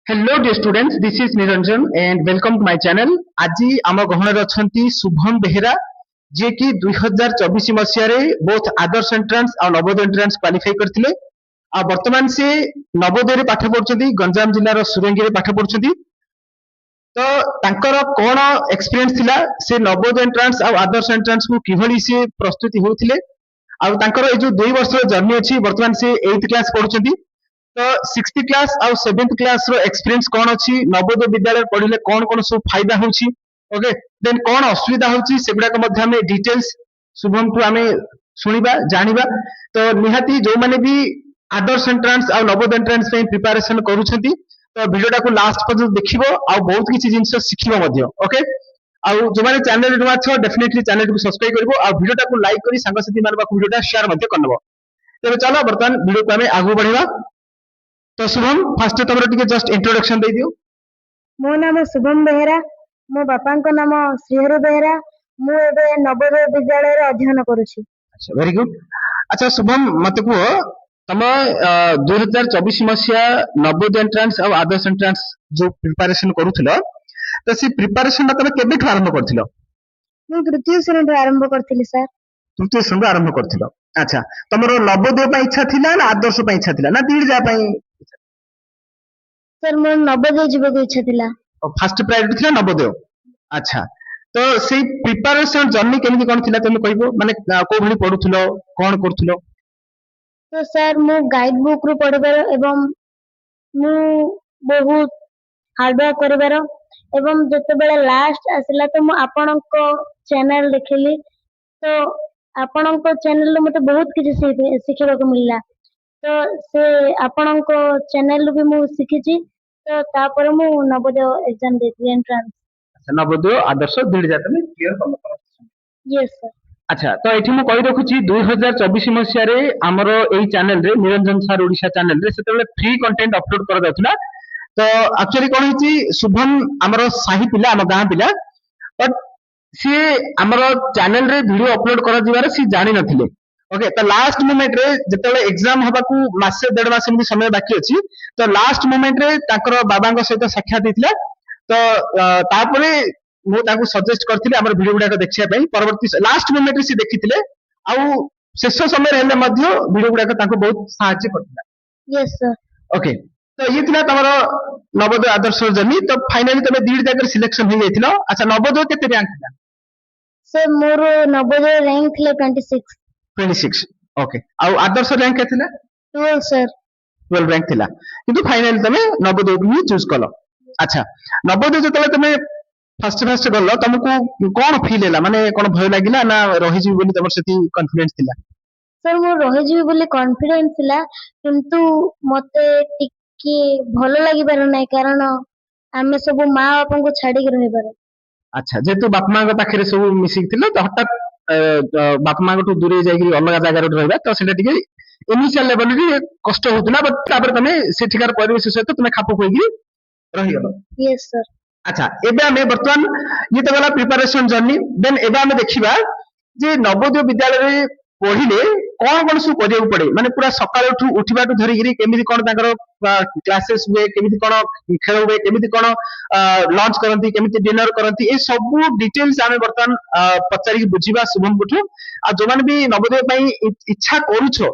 Hello dear students, this is Niranjan and welcome to my channel. ଆଜି ଆମ ଗହଣରେ ଅଛନ୍ତି ଶୁଭମ ବେହେରା ଯିଏ କି 2024 ମସିହାରେ both ଆଦର୍ଶ ଏଣ୍ଟ୍ରାନ୍ସ ଆଉ ନବୋଦୟ ଏଣ୍ଟ୍ରାନ୍ସ କ୍ୱାଲିଫାଇ କରିଥିଲେ ଆଉ ବର୍ତ୍ତମାନ ସେ ନବୋଦୟରେ ପାଠ ପଢୁଛନ୍ତି ଗଞ୍ଜାମ ଜିଲ୍ଲାର ସୁରଙ୍ଗିରେ ପାଠ ପଢୁଛନ୍ତି ତ ତାଙ୍କର କଣ ଏକ୍ସପିରିଏନ୍ସ ଥିଲା ସେ ନବୋଦୟ ଏଣ୍ଟ୍ରାନ୍ସ ଆଉ ଆଦର୍ଶ ଏଣ୍ଟ୍ରାନ୍ସ କୁ କିଭଳି ସେ ପ୍ରସ୍ତୁତି ହେଉଥିଲେ ଆଉ ତାଙ୍କର ଏଇ ଯୋଉ 2 ବର୍ଷର ଜର୍ଣ୍ଣି ଅଛି ବର୍ତ୍ତମାନ ସେ 8th କ୍ଲାସ ପଢୁଛନ୍ତି तो 6th क्लास और 7th क्लास रो एक्सपीरियंस कौन अछि नवोदय विद्यालय पढ़िले कौन कौन सब फायदा होछि ओके देन कौन असुविधा होछि सेगुडा को मध्ये हमें डिटेल्स शुभम को हमें सुनिबा जानिबा तो निहाती जो माने भी आदर्श एंट्रेंस और नवोदय एंट्रेंस पे प्रिपरेशन करूछंती तो वीडियोटा को लास्ट पर्यंत देखिबो आ बहुत किछि जिंस सिखिबो मध्ये ओके आ जो माने चैनल नुआ छ डेफिनेटली चैनल को सब्सक्राइब करबो आ वीडियोटा को लाइक करी संग साथी मान पाखु वीडियोटा शेयर मध्ये करनबो तबे चलो वर्तमान वीडियो को हमें आगु बढ़िबा तो शुभम फास्ट तमरो टिके जस्ट इंट्रोडक्शन दे दियो मो नाम शुभम बेहेरा मो बापा को नाम श्रीहरि बेहेरा मु एबे नवोदय विद्यालय रे अध्ययन करूछी। अच्छा वेरी गुड। अच्छा शुभम मते को तम 2024 मसिया नवोदय एंट्रेंस और आदर्श एंट्रेंस जो प्रिपरेशन करूथिलो तो सी प्रिपरेशन तमे केबे आरंभ करथिलो? मु तृतीय श्रेणी आरंभ करथिली सर। तृतीय श्रेणी आरंभ करथिलो। अच्छा तमरो नवोदय पे इच्छा थिला ना आदर्श पे इच्छा थिला ना तीर जा पे? सर मोर नवोदय जीवको इच्छा थिला। फर्स्ट प्रायोरिटी थिला नवोदय। अच्छा तो से प्रिपरेशन जर्नी केमिति कोन थिला तमे कहबो माने को भली पढुथिलो कोन करथिलो? तो सर मु गाइड बुक रु पढिबार एवं मु बहुत हार्ड वर्क करिबार एवं जते बेले लास्ट आसिला तो मु आपनको चैनल देखिली तो आपनको चैनल रे मते बहुत किछि सिखिबा को मिलला तो से आपनको चैनल भी मु सिखिची तो तापर मु नवोदय एग्जाम देती एंट्रेंस। अच्छा नवोदय आदर्श दुई जा तमे क्लियर करलो? Yes sir. अच्छा तो एठी मु कहि रखुची 2024 मसिया रे हमरो एई चैनल रे निरंजन सर ओडिशा चैनल रे सेतेबेले फ्री कंटेंट अपलोड कर जाउतला तो एक्चुअली कोन हिची शुभम हमरो साही पिला हम गां पिला बट सी हमरो चैनल रे वीडियो अपलोड कर दिवार सी जानि नथिले ओके तो लास्ट मोमेंट रे जेतेबेले एग्जाम हबाकू मासे डेढ़ मास एमि समय बाकी अछि तो लास्ट मोमेंट रे ताकर बाबांग सहित साक्षात दिथिला तो तापरे मु ताकू सजेस्ट करथिले हमर वीडियो गुडा देखिया पई परवर्ती लास्ट मोमेंट रे सी देखिथिले आउ शेष समय रहले मध्य वीडियो गुडा ताकू बहुत सहायता करथिला। Yes sir. ओके तो ये थिला तमरो नवोदय आदर्श जर्नी तो फाइनली तमे दीड जाकर सिलेक्शन हो जाइथिलो। अच्छा नवोदय केते रैंक थिला? सर मोर नवोदय रैंक थिला 26 ओके आउ आदर्श रैंक केते थिला? 12 सर। 12 रैंक थिला किंतु फाइनली तमे नवोदय को ही चूज कलो। अच्छा नवोदय जतले तमे फर्स्ट गलो तुमको कौन फील हैला माने कोन भय लागिला ना रहि जी बोली तमर सेती कॉन्फिडेंस थिला? सर मोर रहि जी बोली कॉन्फिडेंस थिला किंतु मते टिके भलो लागि पार नै कारण आमे सब मां बापा को छाडी के रहि पार। अच्छा जेतु बाप मां के पाखरे सब मिसिक थिलो तो हठात बाप मां को दूरे जाई अलग जगह रे रहबा तो सेटा टिके इनिशियल लेवल रे कष्ट होतला बट तापर तमे सेठिकार परिवेश सहित तमे खाप होई रहि गलो। Yes sir. अच्छा एबे हमें वर्तमान ये तो गला प्रिपरेशन जर्नी देन एबे हमें देखिबा जे नवोदय विद्यालय रे पढिले कोन कोन सब करिया पड़े माने पूरा सकाळ उठिबा टु धरि गिरी केमिति कोन ताकर क्लासेस हुए केमिति कोन खेल हुए केमिति कोन लॉन्च करंती केमिति डिनर करंती ए सब डिटेल्स हमें वर्तमान पचारी बुझिबा शुभम गुठु आ जो माने भी नवोदय पई इच्छा करूछो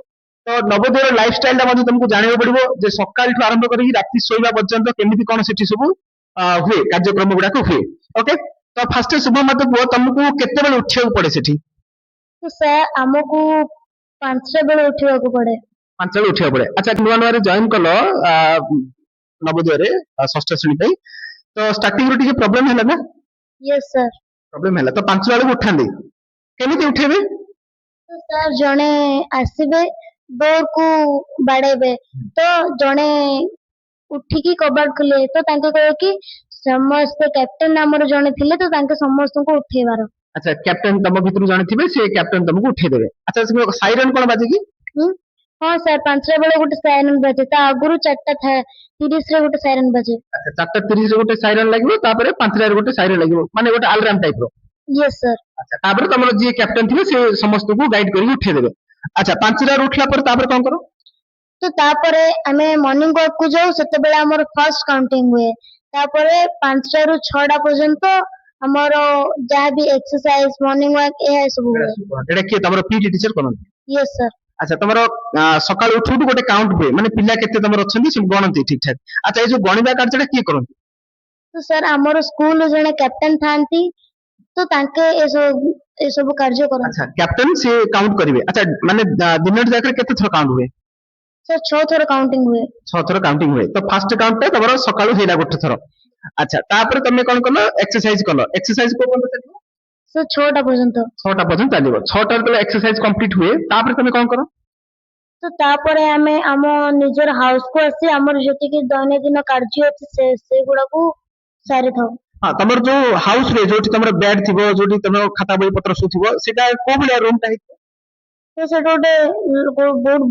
तो नवोदय लाइफस्टाइल ता मध्ये तुमको जानिबो पड़िबो जे सकाळ ठु आरंभ करी राति सोइबा पर्यंत केमिति कोन सेठी सब हुए कार्यक्रम गुड़ा हुए ओके तो फास्ट शुभ मत पुओ तुमको केते बेले उठिया पड़े सेठी? तो सर हमको 5 बेले उठिया को पड़े। 5 बेले उठिया पड़े। अच्छा नुआ नुआ रे जॉइन कलो नवोदय रे षष्ठ श्रेणी पे तो स्टार्टिंग रो टिके प्रॉब्लम हैला ना? Yes sir. प्रॉब्लम हैला तो 5 बेले उठांदी केमिति उठेबे? तो सर जने आसीबे डोर को बाड़ेबे तो जने उठिकी कबाड़ खुले तो तांके कहे कि समस्त कैप्टन नामर जने थिले तो तांके समस्त को उठेबार। अच्छा कैप्टन तम भितर जने थिबे से कैप्टन तुमको उठे देबे। अच्छा साइरन कोन बाजे की? हां सर 5 बेले गोटे साइरन बाजे ता आगुरु 4टा था 30 रे गोटे साइरन बाजे। अच्छा 4:30 रे गोटे साइरन लागिबो तापर 5 रे गोटे साइरन लागिबो माने गोटे अलार्म टाइप रो? Yes sir. अच्छा तापर तमरो जे कैप्टन थिबे से समस्त को गाइड करी उठे देबे। अच्छा 5 रे उठला पर तापर कोन करो? तो तापरे आमे मॉर्निंग वॉक को जाऊ सेतेबेले हमर फर्स्ट काउंटिंग हुए तापरे 5टा रु 6टा पर्यंत हमर जहाँ भी एक्सरसाइज मॉर्निंग वॉक ए सब हुए एटा किए तमरो पीटी टीचर करନ୍ତି यस सर अच्छा तमरो सकाळ उठू गोटे काउंट हुए माने पिला केते तमरो अछंती से गणନ୍ତି ठीक ठाक अच्छा ए जो गणिबा कार्यटा किए करନ୍ତି तो सर हमर स्कूल जने कैप्टन थांती तो तांके ए सब कार्य करन अच्छा कैप्टन से काउंट करिवे अच्छा माने दिन जाकर केते थर काउंट हुए सर 6 थर काउंटिंग हुए 6 थर काउंटिंग हुए तो फर्स्ट काउंट टा तमरो सकाळ हेला गोटे थर अच्छा तापर तमे कोन कलो एक्सरसाइज को बंद चलियो सर 6टा पर्यंत 6टा पर्यंत चलियो 6टा तो एक्सरसाइज कंप्लीट हुए तापर तमे कोन करो तो तापरे आमे आम निजर हाउस को आसी हमर जति कि दैनंदिन कार्य अछि से गुडा को सारी थाउ हाँ तमर जो हाउस रे जोटी तमर बेड थिबो जोटी तमर खाता बही पत्र सुथिबो सेटा को भलिया रूम टा हितो तो सेटा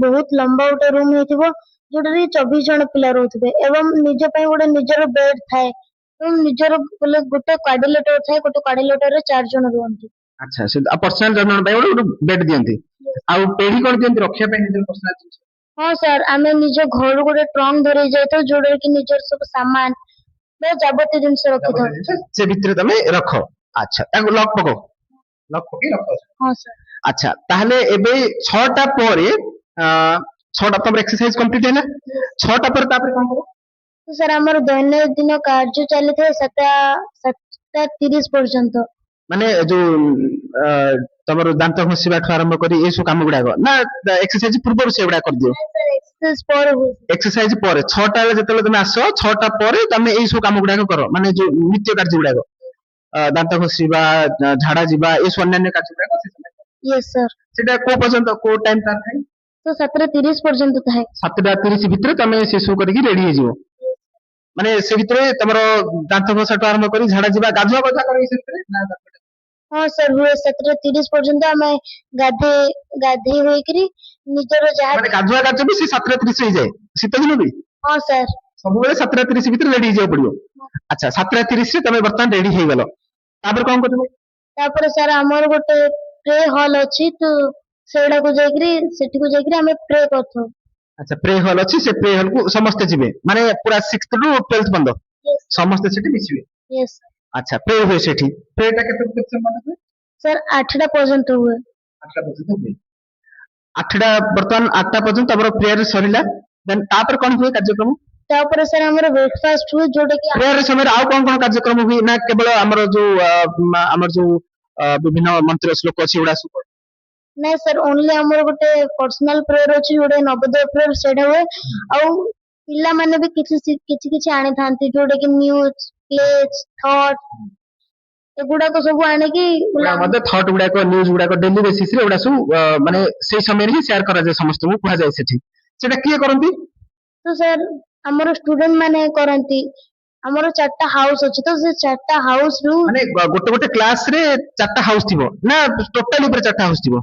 बहुत लंबा गोटे रूम हेतिबो जोटरी 24 जन पिला रहउथबे एवं निज पय गोटे निजर बेड थाए एवं निजर बोले गोटे क्वाड्रिलेटर थाए गोटे क्वाड्रिलेटर रे 4 जन रुहंती अच्छा से पर्सनल जर्नल बाय गोटे बेड दियंती आ पेढी कोन दियंती रखिया पे निजर पर्सनल जिंस हाँ सर आमे निज घर गोटे ट्रंक धरे जाय तो जोडे कि निजर सब सामान बे जाबती जिंस रखि था से भितरे तमे रखो अच्छा ताको लॉक पके रखो हाँ सर अच्छा ताहले एबे 6टा परे 6टा तमर एक्सरसाइज कंप्लीट हैला 6टा पर तापर कोन करो तो सर हमर दैनंदिन कार्य चली थे 7:30 पर्यंत माने जो तमर दांत घसीबा ठु आरंभ करी ए सो काम गुडा ना एक्सरसाइज पूर्व से गुडा कर दियो सर एक्सरसाइज पर हुए एक्सरसाइज पर 6टा बेले जेतले तमे आसो 6टा पर तमे ए सो काम गुडा करो माने जो नित्य कार्य गुडा दांत घसीबा झाड़ा जीवा ए सो अन्य कार्य गुडा यस सर सेटा को पर्यंत को टाइम ता थाई तो 7:30 पर्यंत था 7:30 भितर तमे से सो करके रेडी हे जिवो माने से भितरे तमरो दांत घसा टु आरंभ करी झाड़ा जीवा गाधुआ बजा करी से भितरे ना हाँ सर हुए 7:30 पर्यंत आमे गाधे होई करी निजर जहाँ माने गाधुआ कार्य भी से 7:30 हे जाए शीत दिन भी हाँ सर सब बेले 7:30 भितर रेडी हे जाओ पड़ियो अच्छा 7:30 रे तमे बर्तन रेडी हे गेलो तापर कोन करबो तापर सर हमर गोटे प्रे हॉल अछि तो सेडा को जाईकरी सेठी को जाईकरी हमें प्रे करथो अच्छा प्रे हॉल अछि से प्रे हॉल को समस्त जिवे माने पूरा 6th टू 12th बंद समस्त सेठी मिसिवे यस अच्छा प्रे हुए सेठी प्रेटा केते समय हुए सर 8टा पर्यंत हुए 8टा पर्यंत हुए 8टा बर्तन 8टा पर्यंत तमरो प्रेयर सरिला देन तापर कोन हुए कार्यक्रम तापर सर हमर ब्रेकफास्ट हुए जोटे कि प्रेयर समय आउ कोन कोन कार्यक्रम हुए ना केवल हमर जो विभिन्न मंत्र श्लोक अछि उडा सु नहीं सर ओनली हमर गोटे पर्सनल प्रेयर अछि जोटे नवोदय प्रेयर सेडा हुए आउ पिला माने भी किछि आने थांती जोटे कि न्यूज प्लेज थॉट एगुडा को सब आने की मते थॉट गुडा को न्यूज गुडा को डेली बेसिस रे उडा सु माने से समय रे शेयर करा जाय समस्त को कुहा जाय सेठी सेटा किए करंती तो सर हमर स्टूडेंट माने करंती हमर 4टा हाउस अछि तो से 4टा हाउस रु माने गोटे गोटे क्लास रे 4टा हाउस थिबो ना टोटल ऊपर 4टा हाउस थिबो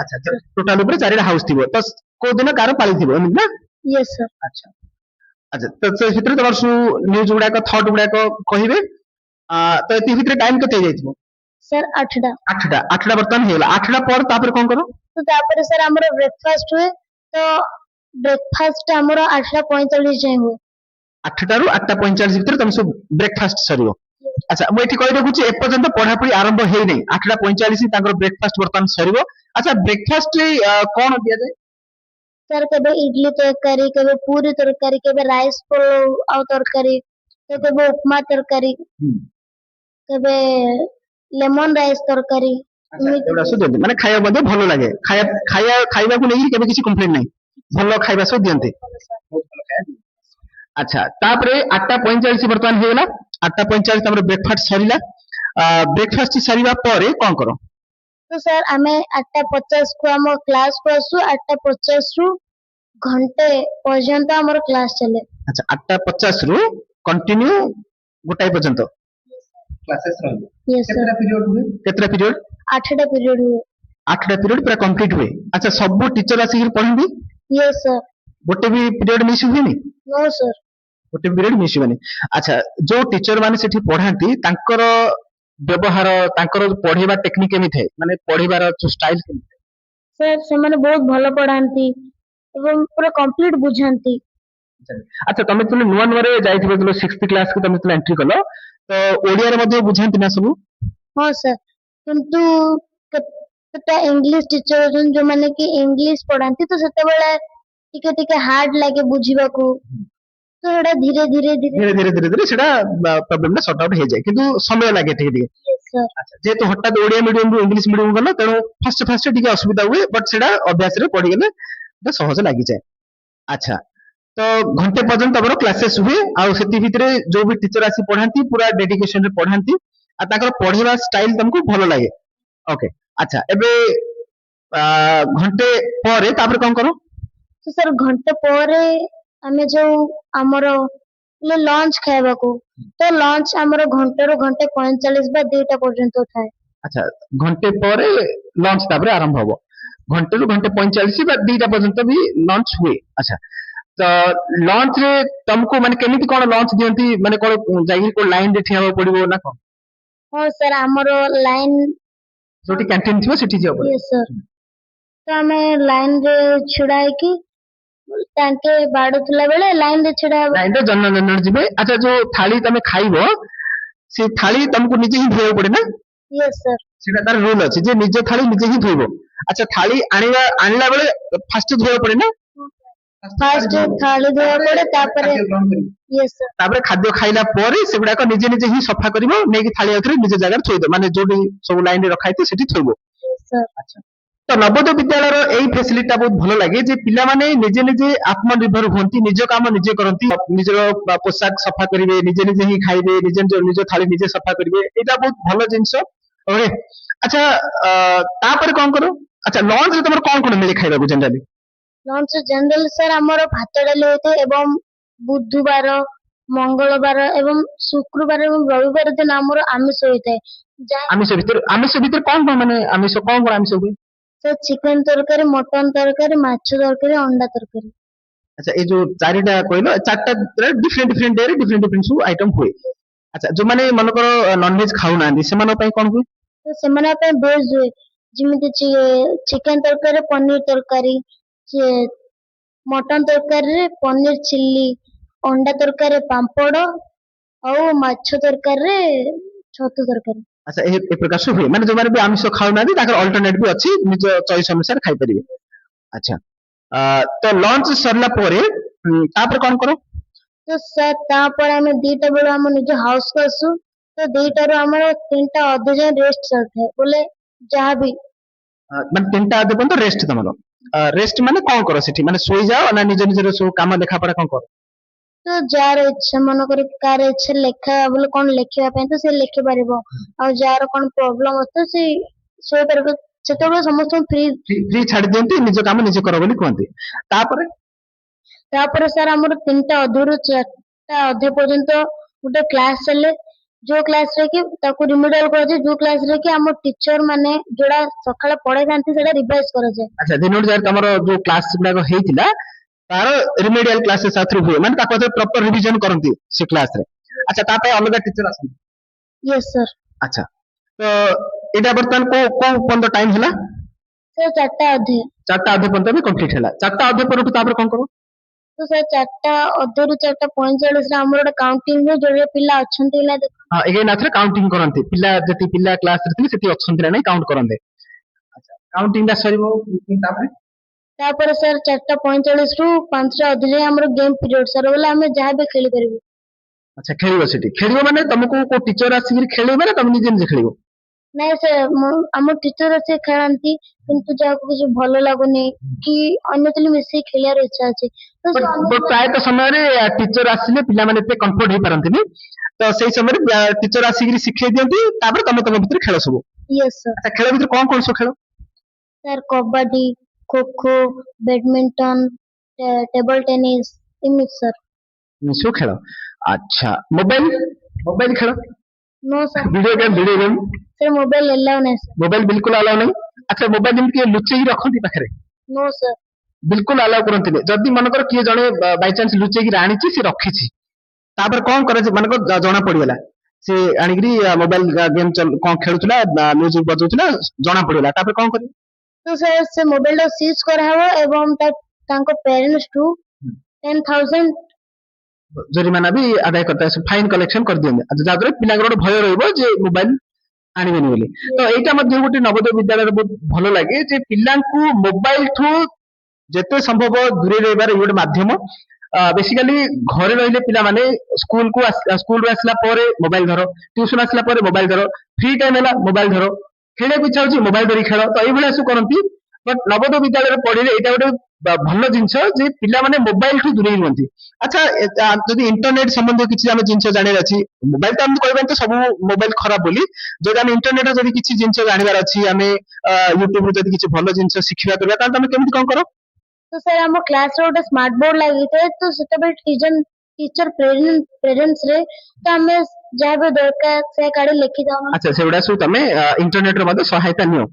अच्छा टोटल ऊपर 4टा हाउस थिबो तो को दिन कार पाली थिबो एमि ना यस सर अच्छा अच्छा तो से भितर तमर सु न्यूज गुडा को थॉट गुडा को कहिबे तो एति भितर टाइम कते जाइथिबो सर 8टा बर्तन हेला 8टा पर तापर कोन करो तो तापर सर हमर ब्रेकफास्ट हुए तो ब्रेकफास्ट हमर 8:45 जाय हुए 8टा रु 8:45 भितर तम सब ब्रेकफास्ट सरियो अच्छा मु एठी कहि रखुची ए पर्यंत पढ़ा पढ़ी आरंभ हेइ नै 8:45 तांकर ब्रेकफास्ट बर्तन सरिबो अच्छा ब्रेकफास्ट रे कोन दिया जाय सर केबे इडली तरकारी केबे पूरी तरकारी केबे राइस पुलाव आउ तरकारी तो केबे उपमा तरकारी केबे लेमन राइस तरकारी एवडा सु दियंती माने खाଇବା मध्ये भलो लागे खाଇବା को नै केबे किछि कंप्लेन नै भलो खाଇବା सु दियंती बहुत भलो खाଇବା अच्छा तापरे 8:45 बर्तमान हे गेला 8:45 तमरे ब्रेकफास्ट सरिला ब्रेकफास्ट सरिबा परे कोन करो तो सर हमें 8:50 को हम क्लास को आसु 8:50 रु घंटे पर्यंत हमर क्लास चले अच्छा 8:50 रु कंटिन्यू गोटाई पर्यंत क्लासेस रहबो यस सर केतरा पीरियड 8टा पीरियड हुए 8टा पीरियड पूरा कंप्लीट हुए अच्छा सब टीचर आसी पढंदी यस सर गोटे भी पीरियड मिस हुएनी नो सर गोटे पीरियड मिस हुएनी अच्छा जो टीचर माने सेठी पढांती तांकर व्यवहार तांकर पढेबा टेक्निक केमी थे माने पढेबार जो स्टाइल केमी सर से माने बहुत भलो पढांती ଏବଂ ପୁରା କମ୍ପ୍ଲିଟ୍ ବୁଝାନ୍ତି। ଆଚ୍ଛା ତମେ ଯେତେବେଳେ ନୂଆ ନୂଆରେ ଯାଇଥିବ ଯେତେବେଳେ 6th କ୍ଲାସ କୁ ତମେ ଯେତେବେଳେ ଏଣ୍ଟ୍ରି କଲ ତ ଓଡିଆରେ ମଧ୍ୟ ବୁଝାନ୍ତି ନା ସବୁ? ହଁ ସାର୍, କିନ୍ତୁ କେତେଟା ଇଂଲିଶ ଟିଚର ଅଛନ୍ତି ଯୋଉମାନେ କି ଇଂଲିଶ ପଢାନ୍ତି, ତ ସେତେବେଳେ ଟିକେ ଟିକେ ହାର୍ଡ ଲାଗେ ବୁଝିବାକୁ, ତ ସେଟା ଧୀରେ ଧୀରେ ଧୀରେ ଧୀରେ ଧୀରେ ଧୀରେ ସେଟା ପ୍ରୋବ୍ଲେମ ଟା ସର୍ଟ ଆଉଟ୍ ହେଇଯାଏ କିନ୍ତୁ ସମୟ ଲାଗେ ଟିକେ ଟିକେ। ସାର୍। ଆଚ୍ଛା ଯେହେତୁ ହଠାତ୍ ଓଡିଆ ମିଡିୟମ ରୁ ଇଂଲିଶ ମିଡିୟମ ଗଲ ତେଣୁ ଫାଷ୍ଟ ଫାଷ୍ଟ ଟିକେ ଅସୁବିଧା ହୁଏ ବଟ୍ ସେଟା ଅଭ୍ୟାସରେ ପଡିଗଲେ ସେଟା ସହଜ ଲାଗିଯାଏ। ଆଚ୍ଛା ତ ଘଣ୍ଟେ ପର୍ଯ୍ୟନ୍ତ ତମର କ୍ଲାसेସ୍ ହୁଏ ଆଉ ସେତି ଭିତରେ ଯୋଉ ବି ଟିଚର ଆସି ପଢାନ୍ତି ପୁରା ଡେଡିକେସନ ରେ ପଢାନ୍ତି ଆଉ ତାଙ୍କର ପଢିବା ଷ୍ଟାଇଲ ତମକୁ ଭଲ ଲାଗେ। ଓକେ ଆଚ୍ଛା ଏବେ ଘଣ୍ଟେ ପରେ ତାପରେ କଣ କର? ତ ସାର୍ ଘଣ୍ଟେ ପରେ ଆମେ ଯୋଉ ଆମର ଲଞ୍ଚ ଖାଇବାକୁ, ତ ଲଞ୍ଚ ଆମର ଘଣ୍ଟେ ରୁ ଘଣ୍ଟେ 45 ବା 2ଟା ପର୍ଯ୍ୟନ୍ତ ଥାଏ। ଆଚ୍ଛା ଘଣ୍ଟେ ପରେ ଲଞ୍ଚ ତାପରେ ଆରମ୍ଭ ହବ, ଘଣ୍ଟେ ରୁ ଘଣ୍ଟେ 45 ବା 2ଟା ପର୍ଯ୍ୟନ୍ତ ବି ଲଞ୍ଚ ହୁଏ। ଆଚ୍ଛା ତ ଲଞ୍ଚ ରେ ତମକୁ ମାନେ କେମିତି କଣ ଲଞ୍ଚ ଦିଅନ୍ତି, ମାନେ କଣ ଯାଇକି କୋଉ ଲାଇନ ରେ ଠିଆ ହବାକୁ ପଡିବ ନା କଣ? ହଁ ସାର୍, ଆମର ଲାଇନ ଯୋଉଠି କ୍ୟାଣ୍ଟିନ ଥିବ ସେଠି ଯିବାକୁ ପଡିବ। ସାର୍, ତ ଆମେ ଲାଇନ ରେ ଛିଡା ହେଇକି ତାଙ୍କେ ବାଡୁଥିଲା ବେଳେ ଲାଇନ ରେ ଛିଡା ହବ। ଲାଇନ ରେ ଜଣ ଜଣ ଯିବେ। ଆଚ୍ଛା ଯୋଉ ଥାଳି ତମେ ଖାଇବ ସେ ଥାଳି ତମକୁ ନିଜେ ହିଁ ଧୋଇବାକୁ ପଡେ ନା? Yes sir. ସେଟା ତାର ରୁଲ ଅଛି ଯେ ନିଜ ଥାଳି ନିଜେ ହିଁ ଧୋଇବ। ଆଚ୍ଛା ଥାଳି ଆଣିଲା ବେଳେ ଫାଷ୍ଟ ଧୋଇବାକୁ ପଡେ ନା? ଫାଷ୍ଟ ଥାଳି ଧୋଇବାକୁ ପଡେ, ତାପରେ ୟେସ୍ ସାର୍। ତାପରେ ଖାଦ୍ୟ ଖାଇଲା ପରେ ସେଗୁଡାକ ନିଜେ ନିଜେ ହିଁ ସଫା କରିବ, ନେଇକି ଥାଳି ଆଉଥରେ ନିଜ ଜାଗାରେ ଥୋଇଦବ, ମାନେ ଯୋଉଠି ସବୁ ଲାଇନ ରେ ରଖା ହେଇଥିବ ସେଠି ଥୋଇବ। ଆଚ୍ଛା ତ ନବୋଦୟ ବିଦ୍ୟାଳୟର ଏଇ ଫେସିଲିଟି ଟା ବହୁତ ଭଲ ଲାଗେ ଯେ ପିଲାମାନେ ନିଜେ ନିଜେ ଆତ୍ମନିର୍ଭର ହୁଅନ୍ତି, ନିଜ କାମ ନିଜେ କରନ୍ତି, ନିଜର ପୋଷାକ ସଫା କରିବେ, ନିଜେ ନିଜେ ହିଁ ଖାଇବେ, ନିଜ ଥାଳି ନିଜେ ସଫା କରିବେ, ଏଇଟା ବହୁତ ଭଲ ଜିନିଷ। ଓକେ ଆଚ୍ଛା ତାପରେ କଣ କର? ଆଚ୍ଛା ଲଞ୍ଚ ରେ ତମର କଣ କଣ ମିଳେ ଖାଇବାକୁ ଜେନେରାଲି? ଲଞ୍ଚ ଜେନେରାଲି ସାର୍ ଆମର ଭାତ ଡାଲି ହୋଇଥାଏ ଏବଂ ବୁଧବାର, ମଙ୍ଗଳବାର ଏବଂ ଶୁକ୍ରବାର ଏବଂ ରବିବାର ଦିନ ଆମର ଆମିଷ ହୋଇଥାଏ। ଆମିଷ ଭିତରେ କଣ କଣ ମାନେ କଣ କଣ ଆମିଷ ହୁଏ? ସାର୍ ଚିକେନ ତରକାରୀ, ମଟନ ତରକାରୀ, ମାଛ ତରକାରୀ, ଅଣ୍ଡା ତରକାରୀ। ଆଚ୍ଛା ଏଇ ଯୋଉ ଚାରିଟା କହିଲ, ଚାରିଟା ଡିଫରେଣ୍ଟ ଡିଫରେଣ୍ଟ ଡେ ରେ ଡିଫରେଣ୍ଟ ଡିଫରେଣ୍ଟ ସବୁ ଆଇଟମ ହୁଏ। ଆଚ୍ଛା ଯୋଉମାନେ ମନେକର ନନଭେଜ ଖାଉନାହାନ୍ତି ସେମାନଙ୍କ ପାଇଁ କଣ ହୁଏ? ତ ସେମାନଙ୍କ ପାଇଁ ଭେଜ ହୁଏ, ଯେମିତି ଚିକେନ ତରକାରୀ, ପନିର ତରକାରୀ, ମଟନ ତରକାରୀରେ ପନିର ଚିଲ୍ଲି, ଅଣ୍ଡା ତରକାରୀ ପାମ୍ପଡ ଆଉ ମାଛ ତରକାରୀରେ ଛତୁ ତରକାରୀ। ଆଚ୍ଛା ଏ ପ୍ରକାର ସବୁ ହୁଏ, ମାନେ ଯୋଉମାନେ ବି ଆମିଷ ଖାଉନାହାନ୍ତି ତାଙ୍କର ଅଲ୍ଟରନେଟ୍ ବି ଅଛି, ନିଜ ଚଏସ୍ ଅନୁସାରେ ଖାଇପାରିବେ। ଆଚ୍ଛା ତ ଲଞ୍ଚ ସରିଲା ପରେ ତାପରେ କଣ କର? ତ ସାର୍ ତାପରେ ଆମେ 2ଟା ବେଳୁ ଆମ ନିଜ ହାଉସକୁ ଆସୁ, ତ 2ଟାରୁ ଆମର 3ଟା ଅଧେ ଯାଏ ରେଷ୍ଟ ଚାଲିଥାଏ, ବୋଲେ ଯାହାବି ମାନେ 3ଟା ଅଧେ ପର୍ଯ୍ୟନ୍ତ ରେଷ୍ଟ ତମର। ରେଷ୍ଟ ମାନେ କଣ କର ସେଠି, ମାନେ ଶୋଇଯାଅ ନା ନିଜ ନିଜର ସବୁ କାମ ଲେଖା ପଢା କଣ କର? ତ ଯାହାର ଇଚ୍ଛା, ମନେକର କାହାର ଇଚ୍ଛା ଲେଖା ବୋଲେ କଣ ଲେଖିବା ପାଇଁ ତ ସେ ଲେଖିପାରିବ, ଆଉ ଯାହାର କଣ ପ୍ରୋବ୍ଲେମ ଅଛି ସେ ଶୋଇପାରିବ, ସେତେବେଳେ ସମସ୍ତଙ୍କୁ ଫ୍ରି ଛାଡି ଦିଅନ୍ତି, ନିଜ କାମ ନିଜେ କର ବୋଲି କୁହନ୍ତି। ତାପରେ ସାର୍ ଆମର 3ଟା ଅଧେରୁ 4ଟା ଅଧେ ପର୍ଯ୍ୟନ୍ତ ଗୋଟେ କ୍ଲାସ ଚାଲେ, ଯୋଉ କ୍ଲାସ ରେ କି ତାକୁ ରିମିଡିଆଲ କୁହାଯାଏ, ଯୋଉ କ୍ଲାସ ରେ କି ଆମ ଟିଚର ମାନେ ଯୋଉଟା ସକାଳେ ପଢେଇଥାନ୍ତି ସେଟା ରିଭାଇଜ କରାଯାଏ। ଆଚ୍ଛା ଦିନଟି ଯାକ ତମର ଯୋଉ କ୍ଲାସ ଗୁଡାକ ହେଇଥିଲା ତାର ରିମିଡିଆଲ କ୍ଲାसेସ୍ ଆଉଥରେ ହୁଏ, ମାନେ ତାକୁ ପ୍ରପର ରିଭିଜନ କରନ୍ତି ସେ କ୍ଲାସ ରେ। ଆଚ୍ଛା ତା ପାଇଁ ଅଲଗା ଟିଚର ଆସନ୍ତି? Yes sir. ଆଚ୍ଛା ତ ଏଇଟା ବର୍ତ୍ତମାନ କୋଉ ପର୍ଯ୍ୟନ୍ତ ଟାଇମ ହେଲା? ସାର୍ 4ଟା ଅଧେ। 4ଟା ଅଧେ ପର୍ଯ୍ୟନ୍ତ ବି କମ୍ପ୍ଲିଟ ହେଲା। 4ଟା ଅଧେ ପରଠୁ ତାପରେ କଣ କର? ତ ସାର୍ 4ଟା ଅଧେରୁ 4:45 ରେ ଆମର ଗୋଟେ କାଉଣ୍ଟିଂ ହୁଏ, ଯୋଉଠି ପିଲା ଅଛନ୍ତି କି ନାଇଁ ହଁ ଏଗେନ୍ ଆଉଥରେ କାଉଣ୍ଟିଂ କରନ୍ତି, ଯେତିକି ପିଲା କ୍ଲାସ ରେ ଥିଲେ ସେତିକି ଅଛନ୍ତି ନା ନାଇଁ କାଉଣ୍ଟ କରନ୍ତି। ଆଚ୍ଛା କାଉଣ୍ଟିଂ ଟା ସରିବ ତାପରେ ସାର୍ 4:45 ରୁ 5ଟା ଅଧେ ଯାଏ ଆମର ଗେମ୍ ପିରିୟଡ ସାର୍, ବୋଲେ ଆମେ ଯାହା ବି ଖେଳିପାରିବୁ। ଆଚ୍ଛା ଖେଳିବ ସେଠି, ଖେଳିବ ମାନେ ତମକୁ କୋଉ ଟିଚର ଆସିକି ଖେଳିବ ନା ତମେ ନିଜେ ନିଜେ ଖେଳିବ? ନାଇଁ ସାର୍ ଆମ ଟିଚର ଆସି ଖେଳାନ୍ତି, କିନ୍ତୁ ଯାହାକୁ କିଛି ଭଲ ଲାଗୁନି କି ଅନ୍ୟ ପିଲା ମିଶିକି ଖେଳିବାର ଇଚ୍ଛା ଅଛି ତ ପ୍ରାୟତଃ ସମୟରେ ଟିଚର ଆସିଲେ ପିଲାମାନେ ଏତେ କମ୍ଫର୍ଟ ହେଇପାରନ୍ତିନି, ତ ସେଇ ସମୟରେ ଟିଚର ଆସିକି ଶିଖେଇ ଦିଅନ୍ତି, ତାପରେ ତମ ଭିତରେ ଖେଳ ସବୁ। Yes sir. ଆଚ୍ଛା ଖେଳ ଭିତରେ କଣ କଣ ସବୁ ଖେଳ? Sir kabaddi, kho kho, badminton, table tennis, ଏମିତି ସାର୍। ସବୁ ଖେଳ। ଆଚ୍ଛା ମୋବାଇଲ ଖେଳ? No sir. Video game? Sir mobile allow ନାହିଁ ସାର୍। ମୋବାଇଲ ବିଲକୁଲ ଆଲାଉ ନାହିଁ? ଆଚ୍ଛା ମୋବାଇଲ ଯେମିତି ଲୁଚେଇକି ରଖନ୍ତି ପାଖରେ? No sir. ବିଲକୁଲ ଆଲାଉ କରନ୍ତିନି। ଯଦି ମନେକର କିଏ ଜଣେ ବାଇଚାନ୍ସ ଲୁଚେଇକି ଆଣିଛି ସେ ରଖିଛି, ତାପରେ କଣ କରାଯାଏ? ମନେକର ଜଣା ପଡିଗଲା ସେ ଆଣିକିରି ମୋବାଇଲ ଗେମ୍ କଣ ଖେଳୁଥିଲା, ମ୍ୟୁଜିକ ବଜଉଥିଲା, ଜଣା ପଡିଗଲା, ତାପରେ କଣ କରିବ? ତ ସାର୍ ସେ ମୋବାଇଲ ଟା ସିଜ୍ କରାହବ ଏବଂ ତାଙ୍କ parents ଠୁ 10,000 ଜରିମାନା ବି ଆଦାୟ କରିଥାଏ, ଫାଇନ କଲେକ୍ସନ କରିଦିଅନ୍ତି। ଆଚ୍ଛା, ଯାହାଦ୍ୱାରା ପିଲାଙ୍କର ଗୋଟେ ଭୟ ରହିବ ଯେ ମୋବାଇଲ ଆଣିବେନି ବୋଲି। ତ ଏଇଟା ମଧ୍ୟ ଗୋଟେ ନବୋଦୟ ବିଦ୍ୟାଳୟରେ ବହୁତ ଭଲ ଲାଗେ ଯେ ପିଲାଙ୍କୁ ମୋବାଇଲ ଠୁ ଯେତେ ସମ୍ଭବ ଦୂରେଇ ରହିବାର ଇଏ ଗୋଟେ ମାଧ୍ୟମ। ବେସିକାଲି ଘରେ ରହିଲେ ପିଲାମାନେ ସ୍କୁଲରୁ ଆସିଲା ପରେ ମୋବାଇଲ ଧର, ଟ୍ୟୁସନ ଆସିଲା ପରେ ମୋବାଇଲ ଧର, ଫ୍ରି ଟାଇମ ହେଲା ମୋବାଇଲ ଧର, ଖେଳିବାକୁ ଇଚ୍ଛା ହଉଛି ମୋବାଇଲ ଧରି ଖେଳ, ତ ଏଇଭଳିଆ ସବୁ କରନ୍ତି। ବଟ୍ ନବୋଦୟ ବିଦ୍ୟାଳୟରେ ପଢିଲେ ଏଇଟା ଗୋଟେ ଭଲ ଜିନିଷ ଯେ ପିଲାମାନେ ମୋବାଇଲ ଠୁ ଦୂରେଇ ରୁହନ୍ତି। ଆଚ୍ଛା, ଯଦି ଇଣ୍ଟରନେଟ ସମ୍ବନ୍ଧୀୟ କିଛି ଆମେ ଜିନିଷ ଜାଣିବାର ଅଛି, ମୋବାଇଲ ତ ଆମେ କହିବାନି ତ ସବୁ ମୋବାଇଲ ଖରାପ ବୋଲି, ଯଦି ଆମେ ଇଣ୍ଟରନେଟରେ ଯଦି କିଛି ଜିନିଷ ଜାଣିବାର ଅଛି, ଆମେ ୟୁଟ୍ୟୁବରୁ ଯଦି କିଛି ଭଲ ଜିନିଷ ଶିଖିବା କରିବା, ତାହେଲେ ତମେ କେମିତି କଣ କର? ତ ସାର୍ ଆମ କ୍ଲାସରେ ଗୋଟେ ସ୍ମାର୍ଟ ବୋର୍ଡ ଲାଗିଥାଏ, ତ ସେତେବେଳେ ଟିଚର ପ୍ରେଜେନ୍ସ ରେ ତ ଆମେ ଯାହା ବି ଦରକାର ସେ କାଢି ଲେଖିଥାଉ। ଆଚ୍ଛା, ସେଗୁଡା ସବୁ ତମେ ଇଣ୍ଟରନେଟର ମଧ୍ୟ ସହାୟତା ନିଅ।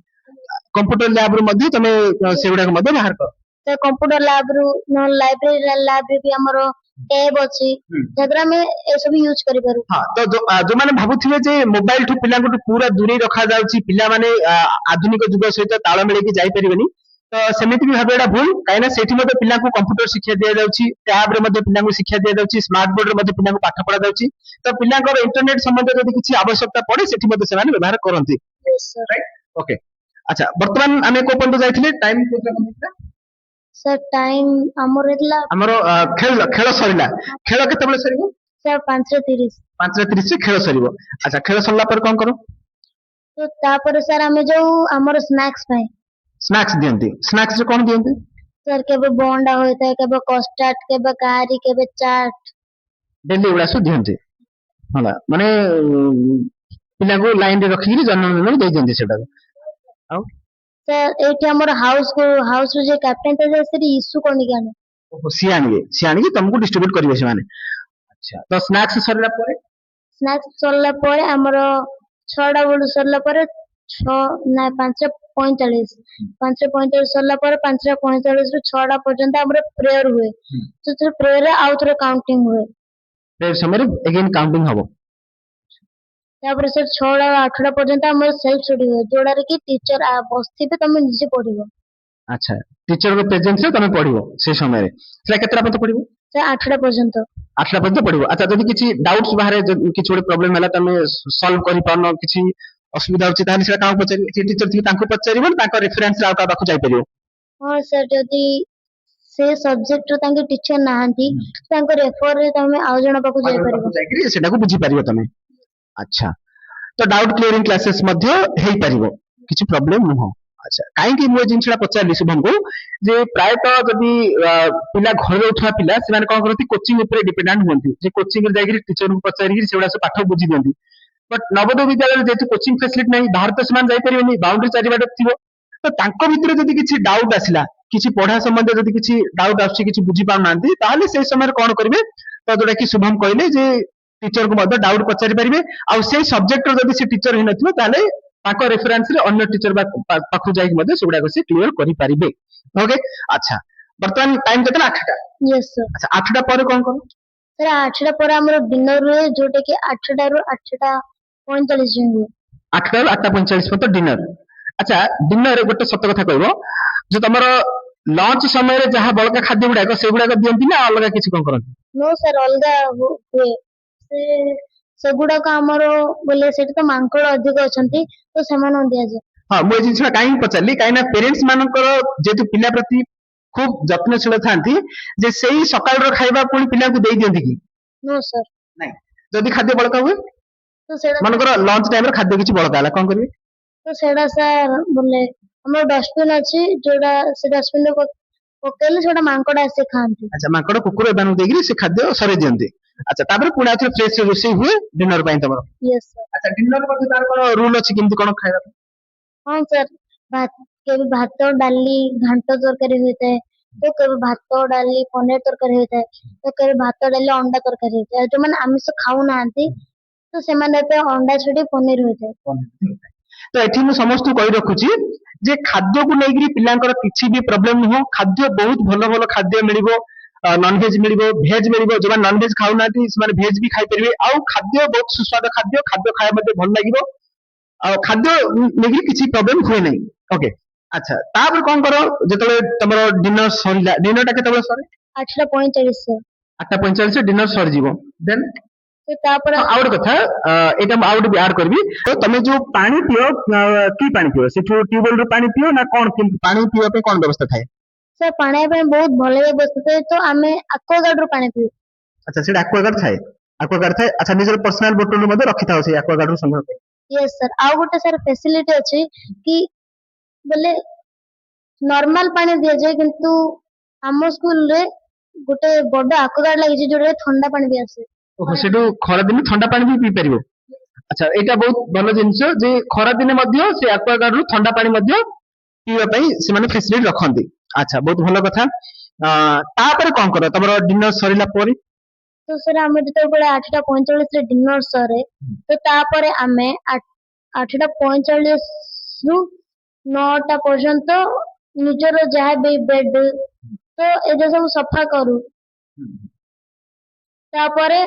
କମ୍ପ୍ୟୁଟର ଲ୍ୟାବରୁ ମଧ୍ୟ ତମେ ସେଗୁଡାକ ମଧ୍ୟ ବାହାର କର। ତ କମ୍ପ୍ୟୁଟର ଲ୍ୟାବରୁ ନହେଲେ ଲାଇବ୍ରେରୀ ଲ୍ୟାବରେ ବି ଆମର ଟ୍ୟାବ ଅଛି, ଯାଦ୍ୱାରା ଆମେ ଏସବୁ ୟୁଜ କରିପାରୁ। ହଁ, ତ ଯୋଉମାନେ ଭାବୁଥିବେ ଯେ ମୋବାଇଲ ଠୁ ପିଲାଙ୍କୁ ପୁରା ଦୂରେଇ ରଖାଯାଉଛି, ପିଲାମାନେ ଆଧୁନିକ ଯୁଗ ସହିତ ତାଳ ମିଳେଇକି ଯାଇପାରିବେନି, ତ ସେମିତି ବି ଭାବେ ଏଇଟା ଭୁଲ। କାହିଁକିନା ସେଠି ମଧ୍ୟ ପିଲାଙ୍କୁ କମ୍ପ୍ୟୁଟର ଶିକ୍ଷା ଦିଆଯାଉଛି, ଟ୍ୟାବରେ ମଧ୍ୟ ପିଲାଙ୍କୁ ଶିକ୍ଷା ଦିଆଯାଉଛି, ସ୍ମାର୍ଟ ବୋର୍ଡରେ ମଧ୍ୟ ପିଲାଙ୍କୁ ପାଠ ପଢାଯାଉଛି। ତ ପିଲାଙ୍କର ଇଣ୍ଟରନେଟ ସମ୍ବନ୍ଧରେ ଯଦି କିଛି ଆବଶ୍ୟକତା ପଡେ ସେଠି ମଧ୍ୟ ସେମାନେ ବ୍ୟବହାର କରନ୍ତି। ଓକେ, ଆଚ୍ଛା, ବର୍ତ୍ତମାନ ଆମେ କୋଉ ପର୍ଯ୍ୟନ୍ତ ଯାଇଥିଲେ? ଟାଇମ ସାର୍ ଟାଇମ ଆମର ହେଇଥିଲା, ଆମର ଖେଳ ସରିଲା। ଖେଳ କେତେବେଳେ ସରିବ? ସାର୍ 5:30। 5:30 ଖେଳ ସରିବ। ଆଚ୍ଛା, ଖେଳ ସରିଲା ପରେ କଣ କର? ତ ତାପରେ ସାର୍ ଆମେ ଯୋଉ ଆମର ସ୍ନାକ୍ସ ପାଇଁ ସ୍ନାକ୍ସ ଦିଅନ୍ତି। ସ୍ନାକ୍ସ ରେ କଣ ଦିଅନ୍ତି? ସାର୍ କେବେ ବଣ୍ଡା ହୋଇଥାଏ, କେବେ କଷ୍ଟାର୍ଡ, କେବେ କାରି, କେବେ ଚାଟ୍, ଡେଲି ଏଗୁଡା ସବୁ ଦିଅନ୍ତି। ହେଲା, ମାନେ ପିଲାଙ୍କୁ ଲାଇନ ରେ ରଖିକି ଜନ୍ମଦିନ ଦେଇ ଦିଅନ୍ତି ସେଟାକୁ। ଆଉ ସାର୍ ଏଇଠି ଆମର ହାଉସରୁ ଯେ କ୍ୟାପ୍ଟେନ ଥାଏ ସେଠି ଇସୁ କରିକି ଆଣେ। ସିଏ ଆଣିକି ତମକୁ ଡିଷ୍ଟ୍ରିବ୍ୟୁଟ କରିବେ ସେମାନେ। ଆଚ୍ଛା, ତ ସ୍ନାକ୍ସ ସରିଲା ପରେ? ସ୍ନାକ୍ସ ସରିଲା ପରେ ଆମର 6ଟା ବେଳୁ ସରିଲା ପରେ 5:45 ସରିଲା ପରେ 5:45 ରୁ 6ଟା ପର୍ଯ୍ୟନ୍ତ ଆମର ପ୍ରେୟର ହୁଏ। ସେଥିରେ ପ୍ରେୟରରେ ଆଉ ଥରେ କାଉଣ୍ଟିଂ ହୁଏ। ପ୍ରେୟର ସମୟରେ ଏଗେନ୍ କାଉଣ୍ଟିଂ ହବ। ତାପରେ ସେ 6ଟା 8ଟା ପର୍ଯ୍ୟନ୍ତ ଆମର ସେଲ୍ଫ ଷ୍ଟଡି ହୁଏ, ଯୋଉଟାରେ କି ଟିଚର ବସିଥିବେ ତମେ ନିଜେ ପଢିବ। ଆଚ୍ଛା, ଟିଚରଙ୍କ ପ୍ରେଜେନ୍ସରେ ତମେ ପଢିବ ସେ ସମୟରେ। ସେଟା କେତେଟା ପର୍ଯ୍ୟନ୍ତ ପଢିବ? ସେ 8ଟା ପର୍ଯ୍ୟନ୍ତ। 8ଟା ପର୍ଯ୍ୟନ୍ତ ପଢିବ। ଆଚ୍ଛା, ଯଦି କିଛି ଡାଉଟ୍ସ ବାହାରେ, କିଛି ଗୋଟେ ପ୍ରୋବ୍ଲେମ ହେଲା, ତମେ ସଲ୍ଭ କରିପାରୁନ, କିଛି ଅସୁବିଧା ହଉଛି, ତାହେଲେ ସେଟା କାହାକୁ ପଚାରିବ? ଯିଏ ଟିଚର ଥିବେ ତାଙ୍କୁ ପଚାରିବ, ତାଙ୍କ ରେଫରେନ୍ସରେ ଆଉ କାହା ପାଖକୁ ଯାଇପାରିବ? ହଁ ସାର୍, ଯଦି ସେ ସବଜେକ୍ଟର ତାଙ୍କ ଟିଚର ନାହାନ୍ତି, ତାଙ୍କ ରେଫରରେ ତମେ ଆଉ ଜଣ ପାଖକୁ ଯାଇପାରିବ, ଯାଇକିରି ସେଟାକୁ ବୁଝିପାରିବ ତମେ। ଆଚ୍ଛା, ତ ଡାଉଟ୍ କ୍ଲିୟରିଂ କ୍ଲାସେସ୍ ମଧ୍ୟ ହେଇପାରିବ, କିଛି ପ୍ରୋବ୍ଲେମ ନୁହଁ। ଆଚ୍ଛା, କାହିଁକି ମୁଁ ଏ ଜିନିଷଟା ପଚାରିଲି ଶୁଭମକୁ, ଯେ ପ୍ରାୟତଃ ଯଦି ପିଲା ଘରେ ରହୁଥିବା ପିଲା, ସେମାନେ କଣ କରନ୍ତି, କୋଚିଂ ଉପରେ ଡିପେଣ୍ଡାଣ୍ଟ ହୁଅନ୍ତି, ଯେ କୋଚିଂରେ ଯାଇକିରି ଟିଚରଙ୍କୁ ପଚାରିକି ସେଗୁଡା ସବୁ ପାଠ ବୁଝି ଦିଅନ୍ତି। ବଟ୍ ନବୋଦୟ ବିଦ୍ୟାଳୟରେ ଯେହେତୁ କୋଚିଂ ଫେସିଲିଟି ନାହିଁ, ବାହାର ତ ସେମାନେ ଯାଇପାରିବେନି, ବାଉଣ୍ଡରୀ ଚାରିବାଟେ ଥିବ, ତ ତାଙ୍କ ଭିତରେ ଯଦି କିଛି ଡାଉଟ୍ ଆସିଲା, କିଛି ପଢା ସମ୍ବନ୍ଧୀୟ ଯଦି କିଛି ଡାଉଟ୍ ଆସୁଛି, କିଛି ବୁଝି ପାରୁନାହାନ୍ତି, ତାହେଲେ ସେଇ ସମୟରେ କଣ କରିବେ? ତ ଯୋଉଟା କି ଶୁଭମ କହିଲେ ଯେ ଟିଚରକୁ ମଧ୍ୟ ଡାଉଟ୍ ପଚାରି ପାରିବେ, ଆଉ ସେଇ ସବଜେକ୍ଟର ଯଦି ସେ ଟିଚର ହେଇନଥିବ, ତାହେଲେ ତାଙ୍କ ରେଫରେନ୍ସରେ ଅନ୍ୟ ଟିଚର ପାଖକୁ ଯାଇକି ମଧ୍ୟ ସେଗୁଡାକ ସେ କ୍ଲିୟର କରିପାରିବେ। ଓକେ, ଆଚ୍ଛା, ବର୍ତ୍ତମାନ ଟାଇମ କେତେ? 8ଟା। Yes sir. ଆଚ୍ଛା, 8ଟା ପରେ କଣ କର? ସାର୍ 8ଟା ପରେ ଆମର ଡିନର ହୁଏ, ଯୋଉଟା କି 8ଟାରୁ 8:45 ଯାଏଁ ହୁଏ। 8ଟାରୁ 8:45 ପର୍ଯ୍ୟନ୍ତ ଡିନର। ଆଚ୍ଛା, ଡିନରରେ ଗୋଟେ ସତ କଥା କହିବ, ଯେ ତମର ଲଞ୍ଚ ସମୟରେ ଯାହା ବଳକା ଖାଦ୍ୟ ଗୁଡାକ ସେଗୁଡାକ ଦିଅନ୍ତି ନା ଅଲଗା କିଛି କଣ କରନ୍ତି? ନୋ ସାର୍, ଅଲଗା ହୁଏ। ସେଗୁଡାକ ଆମର ବୋଲେ ସେଠି ତ ମାଙ୍କଡ ଅଧିକ ଅଛନ୍ତି, ତ ସେମାନଙ୍କୁ ଦିଆଯାଏ। ହଁ, ମୁଁ ଏ ଜିନିଷଟା କାହିଁକି ପଚାରିଲି, କାହିଁକିନା ପେରେଣ୍ଟସ ମାନଙ୍କର ଯେହେତୁ ପିଲା ପ୍ରତି ଖୁବ ଯତ୍ନଶୀଳ ଥାନ୍ତି, ଯେ ସେଇ ସକାଳର ଖାଇବା ପୁଣି ପିଲାଙ୍କୁ ଦେଇ ଦିଅନ୍ତି କି? No sir. ନାଇଁ। ଯଦି ଖାଦ୍ୟ ବଳକା ହୁଏ, ତ ସେଇଟା ମନେକର ଲଞ୍ଚ ଟାଇମରେ ଖାଦ୍ୟ କିଛି ବଳକା ହେଲା, କଣ କରିବେ? ତ ସେଇଟା ସାର୍ ବୋଲେ ଆମର ଡଷ୍ଟବିନ୍ ଅଛି, ଯୋଉଟା ସେ ଡଷ୍ଟବିନରେ ପକେଇଲେ ସେଟା ମାଙ୍କଡ ଆସି ଖାଆନ୍ତି। ଆଚ୍ଛା, ମାଙ୍କଡ, କୁକୁର ଏମାନଙ୍କୁ ଦେଇକିରି ସେ ଖାଦ୍ୟ ସରେଇ ଦିଅନ୍ତି। ଆଚ୍ଛା, ତାପରେ ପୁଣି ଆଉଥରେ ଫ୍ରେଶ ରୋଷେଇ ହୁଏ ଡିନର ପାଇଁ ତମର? Yes sir. ଆଚ୍ଛା, ଡିନର ମଧ୍ୟ ତାର କଣ ରୁଲ ଅଛି, କେମିତି କଣ ଖାଇବା? ହଁ ସାର୍, କେବେ ଭାତ, ଡାଲି, ଘାଣ୍ଟ ତରକାରୀ ହୋଇଥାଏ, ତ କେବେ ଭାତ, ଡାଲି, ପନିର ତରକାରୀ ହୋଇଥାଏ, ତ କେବେ ଭାତ, ଡାଲି, ଅଣ୍ଡା ତରକାରୀ ହୋଇଥାଏ। ଯୋଉମାନେ ଆମିଷ ଖାଉନାହାନ୍ତି ତ ସେମାନେ ଏବେ ଅଣ୍ଡା ଛାଡି ପନିର ହୋଇଥାଏ। ତ ଏଠି ମୁଁ ସମସ୍ତଙ୍କୁ କହି ରଖୁଛି ଯେ ଖାଦ୍ୟକୁ ନେଇକିରି ପିଲାଙ୍କର କିଛି ବି ପ୍ରୋବ୍ଲେମ ନୁହଁ। ଖାଦ୍ୟ ବହୁତ ଭଲ ଭଲ ଖାଦ୍ୟ ମିଳିବ, ନନଭେଜ ମିଳିବ, ଭେଜ ମିଳିବ। ଯୋଉମାନେ ନନଭେଜ ଖାଉନାହାନ୍ତି ସେମାନେ ଭେଜ ବି ଖାଇପାରିବେ। ଆଉ ଖାଦ୍ୟ ବହୁତ ସୁସ୍ୱାଦୁ ଖାଦ୍ୟ ଖାଇବା ମଧ୍ୟ ଭଲ ଲାଗିବ। ଆଉ ଖାଦ୍ୟ ନେଇକି କିଛି ପ୍ରୋବ୍ଲେମ ହୁଏ ନାହିଁ। ଓକେ, ଆଚ୍ଛା ତାପରେ କଣ କର ଯେତେବେଳେ ତମର ଡିନର ସରିଲା, ଡିନରଟା କେତେବେଳେ ସରେ? 8:45 sir। 8:45 ଡିନର ସରିଯିବ। ଦେନ୍ ତ ତାପରେ ଆଉ ଗୋଟେ କଥା, ଏଇଟା ମୁଁ ଆଉ ଗୋଟେ ଆଡ୍ କରିବି। ତ ତମେ ଯୋଉ ପାଣି ପିଅ, କି ପାଣି ପିଅ? ସେଠୁ ଟ୍ୟୁବୱେଲ ରୁ ପାଣି ପିଅ ନା କଣ, କେମିତି ପାଣି ପିଇବା ପାଇଁ କଣ ବ୍ୟବସ୍ଥା ଥାଏ? ସାର୍ ପାଣି ପାଇଁ ବହୁତ ଭଲ ବ୍ୟବସ୍ଥା ଥାଏ, ତ ଆମେ ଆକ୍ୱାଗାର୍ଡ ରୁ ପାଣି ପିଉ। ଆଚ୍ଛା ସେଇଟା ଆକ୍ୱାଗାର୍ଡ ଥାଏ, ଆକ୍ୱାଗାର୍ଡ ଥାଏ। ଆଚ୍ଛା ନିଜର ପର୍ସନାଲ ବୋତଲ ମଧ୍ୟ ରଖିଥାଅ ସେଇ ଆକ୍ୱାଗାର୍ଡ ରୁ ସଂଗ୍ରହ ପାଇଁ। Yes sir. ଆଉ ଗୋଟେ ସାର୍ ଫେସିଲିଟି ଅଛି କି ବୋଲେ ନର୍ମାଲ ପାଣି ଦିଆଯାଏ, କିନ୍ତୁ ଆମ ସ୍କୁଲରେ ଗୋଟେ ବଡ ଆକ୍ୱାଗାର୍ଡ ଲାଗିଛି ଯୋଉଟାରେ ଥଣ୍ଡା ପାଣି ବି ଆସେ। ଓହୋ ସେଠୁ ଖରାଦିନେ ଥଣ୍ଡା ପାଣି ବି ପିଇ ପାରିବ। ଆଚ୍ଛା ଏଇଟା ବହୁତ ଭଲ ଜିନିଷ ଯେ ଖରାଦିନେ ମଧ୍ୟ ସେ ଆକ୍ୱାଗାର୍ଡ ରୁ ଥଣ୍ଡା ପାଣି ମଧ୍ୟ ପିଇବା ପାଇଁ ସେମାନେ ଫେସିଲିଟି ରଖନ୍ତି। ଆଚ୍ଛା ବହୁତ ଭଲ କଥା। ତାପରେ କଣ କର ତମର ଡିନର ସରିଲା ପରେ? ତ ସାର୍ ଆମେ ଯେତେବେଳେ 8:45 ରେ ଡିନର ସରେ, ତ ତାପରେ ଆମେ 8:45 ରୁ 9ଟା ପର୍ଯ୍ୟନ୍ତ ନିଜର ଯାହା ବି ବେଡ୍ ତ ଏଯାକ ସବୁ ସଫା କରୁ। ତାପରେ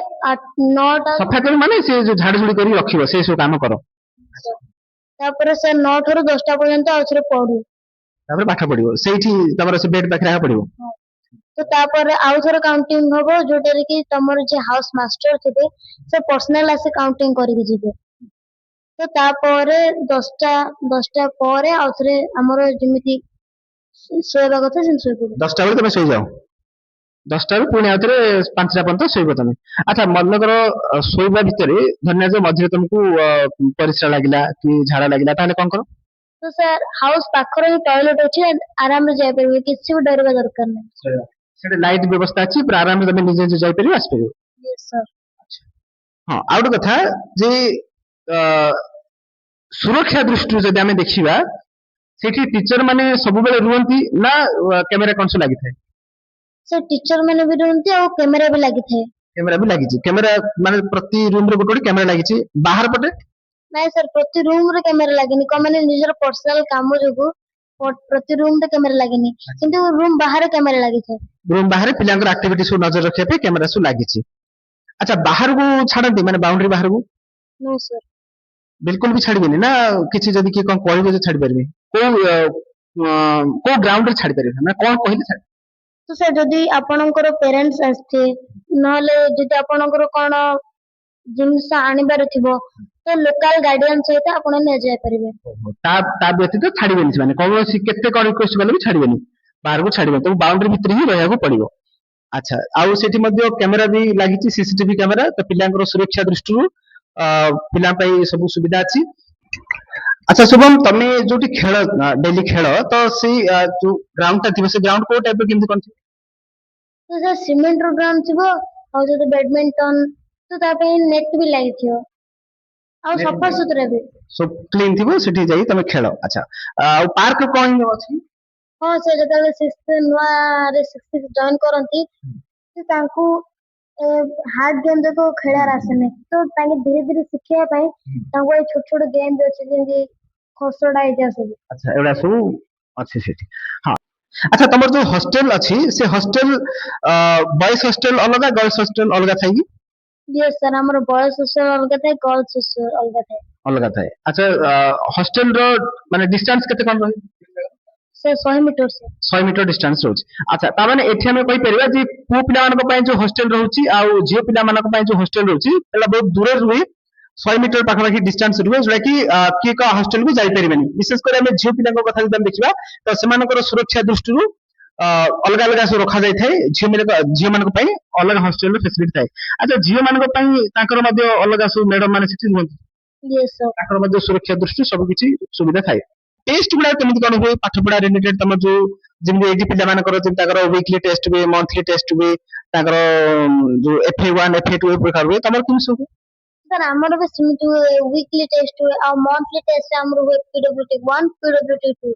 9ଟା ସଫା କରି ମାନେ ସେ ଯୋଉ ଝାଡୁ ଝୁଡି କରି ରଖିବ ସେ ସବୁ କାମ କର। ତାପରେ ସେ 9 ଠାରୁ 10ଟା ପର୍ଯ୍ୟନ୍ତ ଆଉଥରେ ପଢୁ। ତାପରେ ପାଠ ପଢିବ ସେଇଠି ତମର ସେ ବେଡ୍ ପାଖରେ ପଢିବ। ତ ତାପରେ ଆଉଥରେ କାଉଣ୍ଟିଂ ହବ, ଯୋଉଟାରେ କି ତମର ଯିଏ ହାଉସ ମାଷ୍ଟର ଥିବେ ସେ ପର୍ସନାଲ ଆସି କାଉଣ୍ଟିଂ କରିକି ଯିବେ। ତ ତାପରେ 10ଟା ପରେ ଆଉଥରେ ଆମର ଯେମିତି ଶୋଇବା କଥା ସେମିତି ଶୋଇପଡୁ। 10ଟା ବେଳେ ତମେ ଶୋଇଯାଅ। 10ଟାରୁ ପୁଣି ଆଉଥରେ 5ଟା ପର୍ଯ୍ୟନ୍ତ ଶୋଇବ ତମେ। ଆଚ୍ଛା ମନେକର ଶୋଇବା ଭିତରେ ଧରିନିଅ ମଝିରେ ତମକୁ ପରିସ୍ରା ଲାଗିଲା କି ଝାଡା ଲାଗିଲା ତାହେଲେ କଣ କର? ତ ସାର୍ ହାଉସ ପାଖରେ ହିଁ ଟଏଲେଟ ଅଛି, ଆରାମରେ ଯାଇପାରିବେ, କିଛି ବି ଡରିବା ଦରକାର ନାହିଁ। ସେଠି ଲାଇଟ୍ ବ୍ୟବସ୍ଥା ଅଛି, ପୁରା ଆରାମରେ ତମେ ନିଜେ ନିଜେ ଯାଇପାରିବ ଆସିପାରିବ। Yes sir. ହଁ ଆଉ ଗୋଟେ କଥା ଯେ ସୁରକ୍ଷା ଦୃଷ୍ଟିରୁ ଯଦି ଆମେ ଦେଖିବା ସେଠି ଟିଚର ମାନେ ସବୁବେଳେ ରୁହନ୍ତି ନା କ୍ୟାମେରା କନସୋଲ ଲାଗିଥାଏ? ସେ ଟିଚର ମାନେ ବି ରୁହନ୍ତି ଆଉ କ୍ୟାମେରା ବି ଲାଗିଥାଏ। କ୍ୟାମେରା ବି ଲାଗିଛି, କ୍ୟାମେରା ମାନେ ପ୍ରତି ରୁମ ରେ ଗୋଟେ ଗୋଟେ କ୍ୟାମେରା ଲାଗିଛି। ବାହାର ପଟେ? ନାଇଁ ସାର୍ ପ୍ରତି ରୁମ ରେ କ୍ୟାମେରା ଲାଗିନି, କଣ ମାନେ ନିଜର ପର୍ସନାଲ କାମ ଯୋଗୁ ପ୍ରତି ରୁମ ରେ କ୍ୟାମେରା ଲାଗିନି, କିନ୍ତୁ ରୁମ ବାହାରେ କ୍ୟାମେରା ଲାଗିଥାଏ। ରୁମ ବାହାରେ ପିଲାଙ୍କର ଆକ୍ଟିଭିଟି ସବୁ ନଜର ରଖିବା ପାଇଁ କ୍ୟାମେରା ସବୁ ଲାଗିଛି। ଆଚ୍ଛା ବାହାରକୁ ଛାଡନ୍ତି ମାନେ ବାଉଣ୍ଡରୀ ବାହାରକୁ? No sir. ବିଲକୁଲ ବି ଛାଡିବେନି ନା କିଛି ଯଦି କିଏ କଣ କହିବେ ଯେ ଛାଡି ପାରିବେ? କୋଉ ଗ୍ରାଉଣ୍ଡ ରେ ଛାଡି ପାରିବେ ନା କଣ କହିଲେ ଛାଡି? ତ ସାର୍ ଯଦି ଆପଣଙ୍କର ପ୍ୟାରେଣ୍ଟସ ଆସିଥିବେ, ନହେଲେ ଯଦି ଆପଣଙ୍କର କଣ ଜିନିଷ ଆଣିବାର ଥିବ ତ ଲୋକାଲ ଗାର୍ଡିଆନ ସହିତ ଆପଣ ନେଇଯାଇପାରିବେ। ତା ବ୍ୟତୀତ ଛାଡିବେନି ସେମାନେ, କୌଣସି କେତେ କଣ ରିକ୍ୱେଷ୍ଟ କଲେ ବି ଛାଡିବେନି, ବାହାରକୁ ଛାଡିବେନି, ତାକୁ ବାଉଣ୍ଡରୀ ଭିତରେ ହିଁ ରହିବାକୁ ପଡିବ। ଆଚ୍ଛା ଆଉ ସେଠି ମଧ୍ୟ କ୍ୟାମେରା ବି ଲାଗିଛି, ସିସିଟିଭି କ୍ୟାମେରା, ତ ପିଲାଙ୍କର ସୁରକ୍ଷା ଦୃଷ୍ଟିରୁ ପିଲାଙ୍କ ପାଇଁ ସବୁ ସୁବିଧା ଅଛି। ଆଚ୍ଛା ଶୁଭମ ତମେ ଯୋଉଠି ଖେଳ ଡେଲି ଖେଳ ତ ସେଇ ଯୋଉ ଗ୍ରାଉଣ୍ଡ ଟା ଥିବ ସେ ଗ୍ରାଉଣ୍ଡ କୋଉ ଟାଇପ ର କେମିତି କଣ ଥିବ? ତ ସାର୍ ସିମେଣ୍ଟ ର ଗ୍ରାଉଣ୍ଡ ଥିବ, ଆଉ ଯଦି ବ୍ୟାଡମିଣ୍ଟନ ତ ତା ପାଇଁ ନେଟ୍ ବି ଲାଗିଥିବ, ଆଉ ସଫାସୁତୁରା ବି। ସବୁ କ୍ଲିନ ଥିବ, ସେଠି ଯାଇ ତମେ ଖେଳ। ଆଚ୍ଛା ଆଉ ପାର୍କ କଣ ଅଛି? ହଁ ସାର୍ ଯେତେବେଳେ ସିକ୍ସ ଜଏନ କରନ୍ତି ତ ତାଙ୍କୁ ହାର୍ଡ ଗେମ୍ ଯାକ ଖେଳାର ଆସେନି, ତ ତାଙ୍କେ ଧୀରେ ଧୀରେ ଶିଖିବା ପାଇଁ ତାଙ୍କୁ ଏଇ ଛୋଟ ଛୋଟ ଗେମ୍ ବି ଅଛି, ଯେମିତି ଖସଡା ହେଇକା ସବୁ। ଆଚ୍ଛା ଏଗୁଡା ସବୁ ଅଛି ସେଠି। ହଁ ଆଚ୍ଛା ତମର ଯୋଉ ହଷ୍ଟେଲ ଅଛି ସେ ହଷ୍ଟେଲ ବଏଜ ହଷ୍ଟେଲ ଅଲଗା ଗର୍ଲସ ହଷ୍ଟେଲ ଅଲଗା ଥାଏ କି? ୟେସ୍ ସାର୍ ଆମର ବଏଜ ହଷ୍ଟେଲ ଅଲଗା ଥାଏ, ଗର୍ଲସ ହଷ୍ଟେଲ ଅଲଗା ଥାଏ। ଅଲଗା ଥାଏ। ଆଚ୍ଛା ହଷ୍ଟେଲ ର ମାନେ ଡିଷ୍ଟାନ୍ସ କେତେ କଣ ରହିବ? ସେ 100 ମିଟର ସାର୍। 100 ମିଟର ଡିଷ୍ଟାନ୍ସ ରହୁଛି। ଆଚ୍ଛା ତାମାନେ ଏଠି ଆମେ କହିପାରିବା ଯେ ପୁଅ ପିଲାମାନଙ୍କ ପାଇଁ ଯୋଉ ହଷ୍ଟେଲ ରହୁଛି ଆଉ ଝିଅ ପିଲାମାନଙ୍କ ପାଇଁ ଯୋଉ ହଷ୍ଟେଲ ରହୁଛି ଏଇଟା ବହୁତ ଦୂରରେ ରୁହେ, 100 ମିଟର ପାଖାପାଖି ଡିଷ୍ଟାନ୍ସ ରୁହେ, ଯୋଉଟା କି କିଏ କାହା ହଷ୍ଟେଲକୁ ଯାଇପାରିବେନି। ବିଶେଷ କରି ଆମେ ଝିଅ ପିଲାଙ୍କ କଥା ଯଦି ଆମେ ଦେଖିବା ତ ସେମାନଙ୍କର ସୁରକ୍ଷା ଦୃଷ୍ଟିରୁ ଅଲଗା ଅଲଗା ସବୁ ରଖାଯାଇଥାଏ, ଝିଅ ମାନଙ୍କ ପାଇଁ ଅଲଗା ହଷ୍ଟେଲର ଫେସିଲିଟି ଥାଏ। ଆଚ୍ଛା ଝିଅ ମାନଙ୍କ ପାଇଁ ତାଙ୍କର ମଧ୍ୟ ଅଲଗା ସବୁ ମ୍ୟାଡାମ ମାନେ ସେଠି ରୁହନ୍ତି, ୟେସ୍ ସାର୍। ତାଙ୍କର ମଧ୍ୟ ସୁରକ୍ଷା ଦୃଷ୍ଟିରୁ ସବୁ କିଛି ସୁବିଧା ଥାଏ। ଟେଷ୍ଟ ଗୁଡା କେମିତି କଣ ହୁଏ ପାଠ ପଢା ରିଲେଟେଡ? ତମର ଯୋଉ ଯେମିତି ଏଇଠି ପିଲାମାନଙ୍କର ଯେମିତି ତାଙ୍କର ୱିକଲି ଟେଷ୍ଟ ହୁଏ, ମନ୍ଥଲି ଟେଷ୍ଟ ହୁଏ, ତାଙ୍କର ଯୋଉ FA1 FA2 ଏ ପ୍ରକାର ହୁଏ, ତମର କେମିତି ସବୁ? ସାର୍ ଆମର ବି ସେମିତି ହୁଏ, ୱିକଲି ଟେଷ୍ଟ ହୁଏ, ଆଉ ମନ୍ଥଲି ଟେଷ୍ଟ ଆମର ହୁଏ PWT1 PWT2।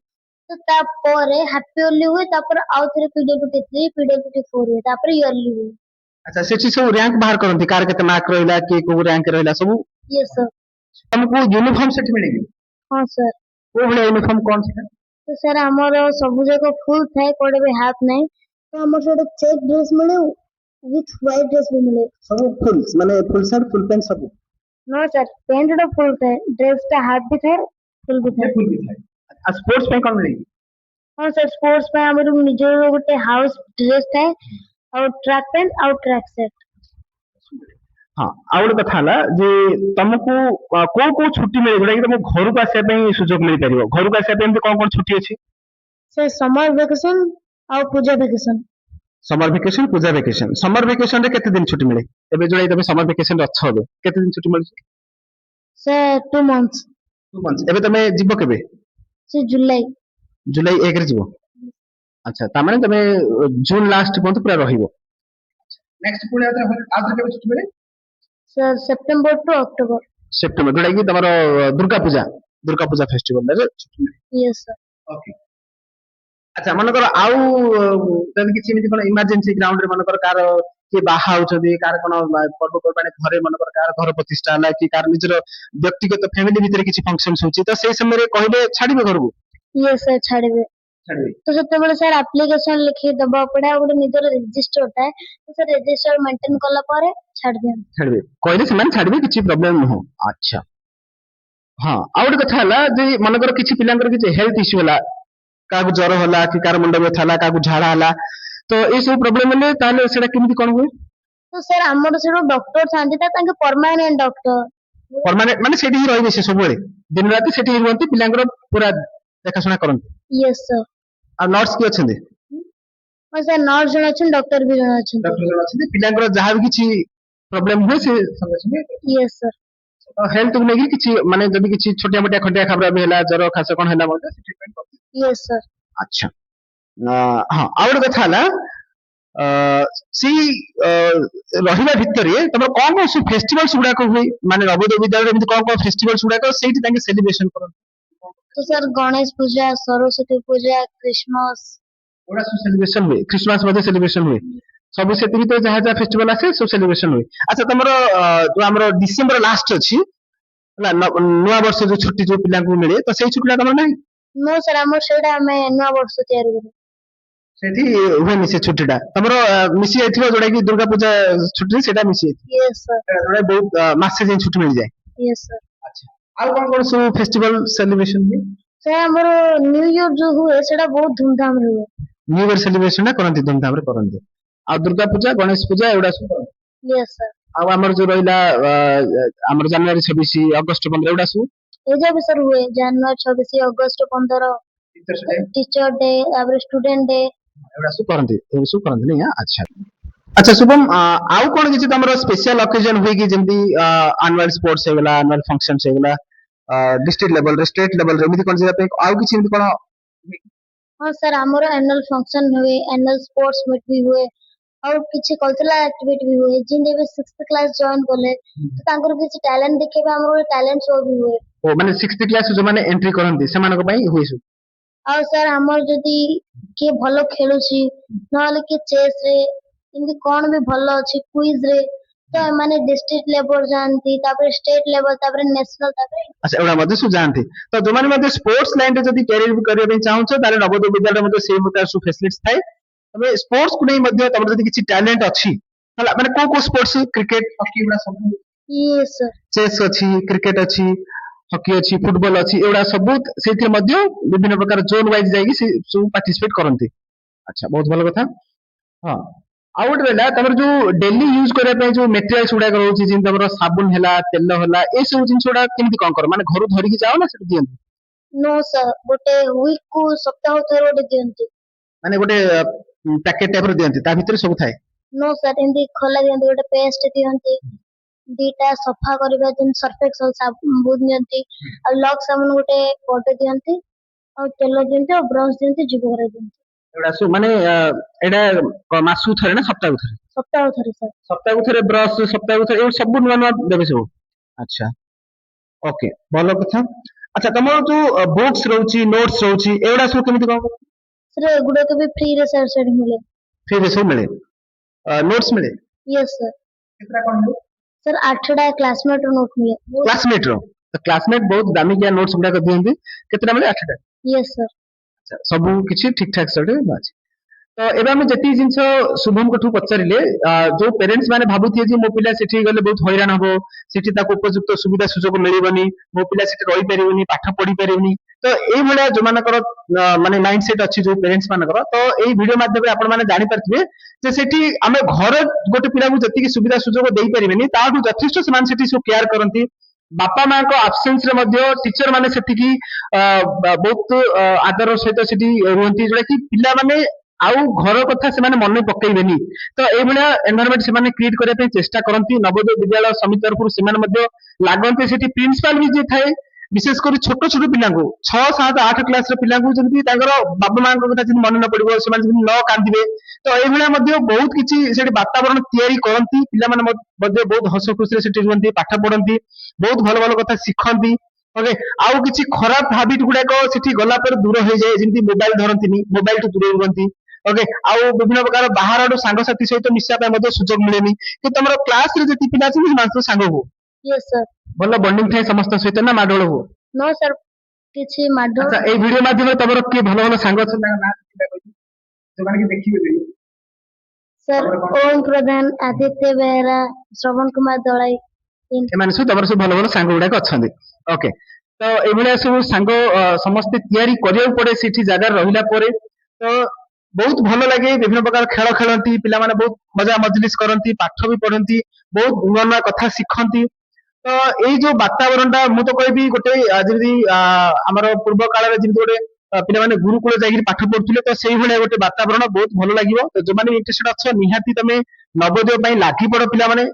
ତ ତାପରେ ହାପି ଇୟରଲି ହୁଏ, ତାପରେ ଆଉ ଥରେ PWT3 PWT4 ହୁଏ, ତାପରେ ଇୟରଲି ହୁଏ। ଆଚ୍ଛା ସେଠି ସବୁ ରାଙ୍କ ବାହାର କରନ୍ତି, କାହାର କେତେ ମାର୍କ ରହିଲା, କିଏ କୋଉ ରାଙ୍କ ରହିଲା ସବୁ? Yes sir. ତମକୁ ୟୁନିଫର୍ମ ସେଠି ମିଳେ କି? ହଁ ସାର୍। କୋଉ ଭଳିଆ ୟୁନିଫର୍ମ କଣ ସେଟା? ତ ସାର୍ ଆମର ସବୁ ଯାକ ଫୁଲ ଥାଏ, କୋଉଟା ବି ହାଫ୍ ନାହିଁ। ତ ଆମର ସେଟା ଚେକ୍ ଡ୍ରେସ୍ ମିଳେ ୱିଥ୍ ହ୍ୱାଇଟ୍ ଡ୍ରେସ୍ ବି ମିଳେ। ସବୁ ଫୁଲ ମାନେ ଫୁଲ ସାର୍ଟ ଫୁଲ ପ୍ୟାଣ୍ଟ ସବୁ? ନୋ ସାର୍ ପ୍ୟାଣ୍ଟ ଟା ଫୁଲ ଥାଏ, ଡ୍ରେସ୍ ଟା ହାଫ୍ ବି ଥାଏ, ଫୁଲ ବି ଥାଏ। ଆଉ ସ୍ପୋର୍ଟସ ପାଇଁ କଣ ମିଳେ? हाँ सर स्पोर्ट्स ପାଇଁ ଆମର ନିଜର ଗୋଟେ ହାଉस ଡ୍ରେସ୍ ଥାଏ ଆଉ ଟ୍ରାକ୍ ପ୍ୟାଣ୍ଟ ଆଉ ଟ୍ରାକ୍ ସେଟ୍। ହଁ ଆଉ ଗୋଟେ କଥା ହେଲା ଯେ ତମକୁ କୋଉ କୋଉ ଛୁଟି ମିଳେ ଯୋଉଟା କି ତମକୁ ଘରକୁ ଆସିବା ପାଇଁ ସୁଯୋଗ ମିଳିପାରିବ? ଘରକୁ ଆସିବା ପାଇଁ ଏମିତି କଣ କଣ ଛୁଟି ଅଛି? ସେ ସମର ଭେକେସନ ଆଉ ପୂଜା ଭେକେସନ। ସମର ଭେକେସନ, ପୂଜା ଭେକେସନ। ସମର ଭେକେସନ ରେ କେତେ ଦିନ ଛୁଟି ମିଳେ? ଏବେ ଯୋଉଟା କି ତମେ ସମର ଭେକେସନ ରେ ଅଛ ଏବେ କେତେ ଦିନ ଛୁଟି ମିଳୁଛି? ସେ 2 months। 2 months। ଏବେ ତମେ ଯିବ କେବେ? ସେ ଜୁଲାଇ। ଜୁଲାଇ 1 ରେ ଯିବ। ଆଚ୍ଛା ତାମାନେ ତମେ ଜୁନ ଲାଷ୍ଟ ପର୍ଯ୍ୟନ୍ତ ପୁରା ରହିବ। ନେକ୍ସଟ ପୁଣି ଆଉଥରେ କେବେ ଛୁଟି ମିଳେ? Sir September two October. September ଯୋଉଟା କି ତମର ଦୁର୍ଗା ପୂଜା ଫେଷ୍ଟିଭାଲ ରେ ଛୁଟି ମିଳେ। Yes sir. ଓକେ। ଆଚ୍ଛା ମନେକର ଆଉ ଯଦି କିଛି ଏମିତି କଣ ଇମର୍ଜେନ୍ସି ଗ୍ରାଉଣ୍ଡ ରେ ମନେକର କାହାର କିଏ ବାହା ହଉଛନ୍ତି କାହାର କଣ ପର୍ବପର୍ବାଣି ଘରେ ମନେକର କାହାର ଘର ପ୍ରତିଷ୍ଠା ହେଲା କି କାହାର ନିଜର ବ୍ୟକ୍ତିଗତ ଫ୍ୟାମିଲି ଭିତରେ କିଛି ଫଙ୍କସନ ହଉଛି ତ ସେଇ ସମୟରେ କହିଲେ ଛାଡିବେ ଘରକୁ? यस सर छाड़िबे। ଛାଡିବେ। तो ସେତେବେଳେ ସାର୍ ଆପ୍ଲିକେସନ ଲେଖିକି ଦବାକୁ ପଡେ ଆଉ ଗୋଟେ ନିଜର ରେଜିଷ୍ଟର ଥାଏ ତ ସେ ରେଜିଷ୍ଟର ମେଣ୍ଟେନ କଲା ପରେ ଛାଡି ଦିଅନ୍ତି। ଛାଡିବେ କହିଲେ ସେମାନେ ଛାଡିବେ କିଛି ପ୍ରୋବ୍ଲେମ ନୁହଁ। ଆଚ୍ଛା ହଁ ଆଉ ଗୋଟେ କଥା ହେଲା ଯେ ମନେକର କିଛି ପିଲାଙ୍କର କିଛି ହେଲ୍ଥ ଇସ୍ୟୁ ହେଲା କାହାକୁ ଜ୍ୱର ହେଲା କି କାହାର ମୁଣ୍ଡ ବ୍ୟଥା ହେଲା କାହାକୁ ଝାଡା ହେଲା ତ ଏଇ ସବୁ ପ୍ରୋବ୍ଲେମ ହେଲେ ତାହେଲେ ସେଟା କେମିତି କଣ ହୁଏ? ତ ସାର୍ ଆମର ସେଠୁ ଡକ୍ଟର ଥାନ୍ତି ତାଙ୍କେ ପରମାନେଣ୍ଟ ଡକ୍ଟର। ପରମାନେଣ୍ଟ ମାନେ ସେଠି ହିଁ ରହିବେ ସେ ସବୁବେଳେ ଦିନ ରାତି ସେଠି ହିଁ ରୁହନ୍ତି ପିଲାଙ୍କର ପୁରା ଦେଖାଶୁଣା କରନ୍ତି। Yes sir. ଆଉ ନର୍ସ କିଏ ଅଛନ୍ତି? ହଁ ସାର୍ ନର୍ସ ଜଣେ ଅଛନ୍ତି ଡକ୍ଟର ବି ଜଣେ ଅଛନ୍ତି। ଡକ୍ଟର ଜଣେ ଅଛନ୍ତି ପିଲାଙ୍କର ଯାହା ବି କିଛି ପ୍ରୋବ୍ଲେମ ହୁଏ ସେ ସଙ୍ଗେ ସଙ୍ଗେ यस सर। ହେଲ୍ଥକୁ ନେଇକି କିଛି ମାନେ ଯଦି କିଛି ଛୋଟିଆ ମୋଟିଆ ଖଣ୍ଡିଆ ଖାବରା ବି ହେଲା ଜ୍ୱର ଖାସ କଣ ହେଲା ମଧ୍ୟ ସେ ଟ୍ରିଟମେଣ୍ଟ କରନ୍ତି। Yes sir. ଆଚ୍ଛା ହଁ ଆଉ ଗୋଟେ କଥା ହେଲା ସେଇ ରହିବା ଭିତରେ ତମର କଣ କଣ ସବୁ ଫେଷ୍ଟିଭାଲ୍ସ ଗୁଡାକ ହୁଏ ମାନେ ନବୋଦୟ ବିଦ୍ୟାଳୟରେ ଏମିତି କଣ କଣ ଫେଷ୍ଟିଭାଲ୍ସ ଗୁଡାକ ସେଇଠି ତାଙ୍କେ ସେଲିବ୍ରେସନ କରନ୍ତି? तो सर गणेश पूजा सरस्वती पूजा क्रिसमस। ଏଗୁଡା ସବୁ ସେଲିବ୍ରେସନ ହୁଏ ଖ୍ରୀଷ୍ଟମାସ ମଧ୍ୟ ସେଲିବ୍ରେସନ ହୁଏ ସବୁ ସେଥି ଭିତରେ ଯାହା ଯାହା ଫେଷ୍ଟିଭାଲ ଆସେ ସବୁ ସେଲିବ୍ରେସନ ହୁଏ। ଆଚ୍ଛା ତମର ଯୋଉ ଆମର ଡିସେମ୍ବର ଲାଷ୍ଟ ଅଛି ହେଲା ନୂଆ ବର୍ଷ ଯୋଉ ଛୁଟି ଯୋଉ ପିଲାଙ୍କୁ ମିଳେ ତ ସେଇ ଛୁଟିଟା ତମର ନାହିଁ? नो सर ଆମର ସେଇଟା ଆମେ ନୂଆ ବର୍ଷ ତିଆରି କରୁ। ସେଠି ହୁଏନି ସେ ଛୁଟିଟା ତମର ମିଶି ଯାଇଥିବ ଯୋଉଟା କି ଦୁର୍ଗା ପୂଜା ଛୁଟିରେ ସେଇଟା ମିଶି ଯାଇଥିବ यस सर। ଯୋଉଟା ବହୁତ ମାସେ ଯାଏଁ ଛୁଟି ମିଳିଯାଏ। Yes sir. ଆଚ୍ଛା ଆଉ କଣ କଣ ସବୁ ଫେଷ୍ଟିଭାଲ ସେଲିବ୍ରେସନ ହୁଏ? सर ଆମର न्यू इयर जो हुए ସେଟା ବହୁତ ଧୁମଧାମ ରେ ହୁଏ। ନ୍ୟୁ ଇୟର ସେଲିବ୍ରେସନ ଟା କରନ୍ତି ଧୁମଧାମରେ କରନ୍ତି ଆଉ ଦୁର୍ଗା ପୂଜା ଗଣେଶ ପୂଜା ଏଗୁଡା ସବୁ କରନ୍ତି। Yes sir. ଆଉ ଆମର ଯୋଉ ରହିଲା ଆମର ଜାନୁଆରୀ 26 ଅଗଷ୍ଟ 15 ଏଗୁଡା ସବୁ ଏଇଟା ବି ସର ହୁଏ ଜାନୁଆରୀ 26 August 15 Teachers Day teacher day ତାପରେ ଷ୍ଟୁଡେଣ୍ଟ ଡେ। ଏଗୁଡା ସବୁ କରନ୍ତି ଏଗୁଡା ସବୁ କରନ୍ତି ନାଇଁ ଆଚ୍ଛା ଆଚ୍ଛା ଶୁଭମ ଆଉ କଣ କିଛି ତମର ସ୍ପେଶାଲ ଅକେଜନ ହୁଏ କି ଯେମିତି ଆନୁଆଲ ସ୍ପୋର୍ଟସ ହେଇଗଲା ଆନୁଆଲ ଫଙ୍କସନ୍ସ ହେଇଗଲା ଡିଷ୍ଟ୍ରିକ୍ଟ ଲେଭଲରେ ଷ୍ଟେଟ ଲେଭଲରେ ଏମିତି କଣ ଯିବା ପାଇଁ ଆଉ କିଛି ଏମିତି କଣ? ହଁ ସାର୍ ଆମର ଆନୁଆଲ ଫଙ୍କସନ ହୁଏ ଆନୁଆଲ ସ୍ପୋର୍ଟସ ମିଟ ବି ହୁଏ ଆଉ କିଛି କଲଚରାଲ ଆକ୍ଟିଭିଟି ବି ହୁଏ ଯେମିତି ଏବେ 6th କ୍ଲାସ ଜଏନ କଲେ ତ ତାଙ୍କର କିଛି ଟ୍ୟାଲେଣ୍ଟ ଦେଖେଇବା ଆମର ଗୋଟେ ଟ୍ୟାଲେଣ୍ଟ ଶୋ ବି ହୁଏ। ଓ ମାନେ 6th କ୍ଲାସ ଯୋଉମାନେ ଏଣ୍ଟ୍ରି କରନ୍ତି ସେମାନଙ୍କ ପାଇଁ ହୁଏ ସବୁ? ଆଉ ସାର୍ ଆମର ଯଦି କିଏ ଭଲ ଖେଳୁଛି ନହେଲେ କିଏ ଚେସ୍ ରେ ଏମିତି କଣ ବି ଭଲ ଅଛି କୁଇଜ ରେ ତ ଏମାନେ ଡିଷ୍ଟ୍ରିକ୍ଟ ଲେଭଲ ଯାଆନ୍ତି ତାପରେ ଷ୍ଟେଟ ଲେଭଲ ତାପରେ ନ୍ୟାସନାଲ ତାପରେ ଆଚ୍ଛା ଏଗୁଡା ମଧ୍ୟ ସବୁ ଯାଆନ୍ତି ତ ଯୋଉମାନେ ମଧ୍ୟ ସ୍ପୋର୍ଟସ ଲାଇନରେ ଯଦି କ୍ୟାରିୟର କରିବା ପାଇଁ ଚାହୁଁଛ ତାହେଲେ ନବୋଦୟ ବିଦ୍ୟାଳୟରେ ମଧ୍ୟ ସେଇ ପ୍ରକାର ସବୁ ଫେସିଲିଟି ଥାଏ ତମେ ସ୍ପୋର୍ଟସ କୁ ନେଇ ମଧ୍ୟ ତମର ଯଦି କିଛି ଟ୍ୟାଲେଣ୍ଟ ଅଛି ହେଲା ମାନେ କୋଉ କୋଉ ସ୍ପୋର୍ଟସ କ୍ରିକେଟ ହକି ଏଗୁଡା ସବୁ ଇଏ ସାର୍ ଚେସ୍ ଅଛି କ୍ରିକେଟ ଅଛି ହକି ଅଛି ଫୁଟବଲ ଅଛି ଏଗୁଡା ସବୁ ସେଇଥିରେ ମଧ୍ୟ ବିଭିନ୍ନ ପ୍ରକାର ଜୋନ ୱାଇଜ ଯାଇକି ସେ ସବୁ ପାର୍ଟିସିପେଟ କରନ୍ତି। ଆଚ୍ଛା ବହୁତ ଭଲ କଥା ହଁ ଆଉ ଗୋଟେ ରହିଲା ତମର ଯୋଉ ଡେଲି ୟୁଜ କରିବା ପାଇଁ ଯୋଉ ମେଟେରିଆଲ୍ସ ଗୁଡାକ ରହୁଛି ଯେମିତି ତମର ସାବୁନ ହେଲା ତେଲ ହେଲା ଏ ସବୁ ଜିନିଷ ଗୁଡା କେମିତି କଣ କର ମାନେ ଘରୁ ଧରିକି ଯାଅ ନା ସେଠି ଦିଅନ୍ତି? नो सर ଗୋଟେ ୱିକ୍ କୁ ସପ୍ତାହ ଥରେ ଗୋଟେ ଦିଅନ୍ତି। ମାନେ ଗୋଟେ ପ୍ୟାକେଟ ଟାଇପ ର ଦିଅନ୍ତି ତା ଭିତରେ ସବୁ ଥାଏ? नो सर ଏମିତି ଖୋଲା ଦିଅନ୍ତି ଗୋଟେ ପେଷ୍ଟ ଦିଅନ୍ତି ଦିଟା ସଫା କରିବା ଯେମିତି ସର୍ଫେକ୍ସଲ ସାବୁନ ଦିଅନ୍ତି ଆଉ ଲକ୍ସ ସାବୁନ ଗୋଟେ ପଟେ ଦିଅନ୍ତି ଆଉ ତେଲ ଦିଅନ୍ତି ଆଉ ବ୍ରଶ ଦିଅନ୍ତି ଜିଭ ଘଷା ଦିଅନ୍ତି। ଏଗୁଡା ସବୁ ମାନେ ଏଇଟା ମାସକୁ ଥରେ ନା ସପ୍ତାହକୁ ଥରେ? ସପ୍ତାହ ଥରେ ସାର୍। ସପ୍ତାହକୁ ଥରେ ବ୍ରଶ ସପ୍ତାହକୁ ଥରେ ଏଗୁଡା ସବୁ ନୂଆ ନୂଆ ଦେବେ ସବୁ? ଆଚ୍ଛା ଓକେ ଭଲ କଥା ଆଚ୍ଛା ତମର ଯୋଉ ବୁକ୍ସ ରହୁଛି ନୋଟ୍ସ ରହୁଛି ଏଗୁଡା ସବୁ କେମିତି କଣ? ସାର୍ ଏଗୁଡାକ ବି ଫ୍ରିରେ ସାର୍ ସେଠି ମିଳେ। ଫ୍ରିରେ ସବୁ ମିଳେ ନୋଟ୍ସ ମିଳେ? Yes sir. କେତେଟା କଣ ମିଳେ? सर 8ଟା କ୍ଲାସମେଟ ର ନୋଟ ମିଳେ। କ୍ଲାସମେଟ ର କ୍ଲାସମେଟ ବହୁତ ଦାମିକିଆ ନୋଟ୍ସ ଗୁଡାକ ଦିଅନ୍ତି କେତେଟା ମିଳେ 8ଟା? Yes sir. ସବୁ କିଛି ଠିକ ଠାକ ସେଠି ଅଛି तो एबे आम जी जिन शुभम को पचारे जो पेरेन्ट्स मैंने भावुए कि मो पिला सेठी गले बहुत हैरान हम सेठी उपयुक्त सुविधा सुजोग मिलबनी मो पिला सेठी रही पारिबनी पाठ पढ़ी पारिबनी तो ये भाया जो मानकर माने माइंड सेट अच्छी जो पेरेन्ट्स मानकर तो ये वीडियो माध्यम आपण मैंने जानी पारे जे सेठी आम घर गोटे पिला जी सुविधा सुजोग दे पारिबेनी ताठू यथेष्ट से केयर करती बापा माँ को आब्सेंस रे मध्य टीचर माने सेठी बहुत आदर सहित सेठी रुहती जोटा कि पिला माने आउ घर कथा से मन पकईबेनी तो ये एनवायरमेंट से क्रिएट करने चेष्टा करती नवोदय विद्यालय समिति तरफ लागते से प्रिंसिपाल भी जी थाए विशेषकर छोट छोट पिला 6, 7, 8 क्लास पिला बाबा माँ कथा मन न पड़ो से न कांदे तो ये बहुत किसी वातावरण तैयारी करती पिला बहुत हस खुशी से रुहति पाठ पढ़ती बहुत भल भल कथा शिखती ओके आउ किसी खराब हाबिट गुड़ाक से गला दूर हो जाए जमी मोबाइल धरती मोबाइल टू दूर रुहति ओके आउ विभिन्न प्रकार बाहर सांगसाथी सहित मिसा सुजोग मिले कि तुम क्लास रे जी पिला सांग हो यस सर भल बंडिंग थाए समस्त सहित ना माडोल हो नो सर किछि माडो अच्छा ए वीडियो माध्यम तुम किए भल भल सांग अच्छा ना जो माने कि देखिबे सर ओम प्रधान आदित्य बेहरा श्रवण कुमार दलाई एमाने सब तमर सब भल भल सांग गुडा अच्छे ओके तो ये सब सांग समस्ते तैयारी करिया पड़े सेठी जगह रहिला परे तो बहुत भल लगे विभिन्न प्रकार खेल खेलती पिला माने बहुत मजा मजलिस करती पाठ भी पढ़ती बहुत नुआ नुआ कथा शिखती तो यही जो वातावरण टा मु तो कहबी गोटे जमी आमर पूर्व काल जमी गोटे पिला माने गुरुकुल जाकर पाठ पढ़ुले तो से भाया गोटे वातावरण बहुत भल लगे तो जो मैंने इंटरेस्टेड अच्छ निहाती तुम नवोदय लागी पड़ पिला माने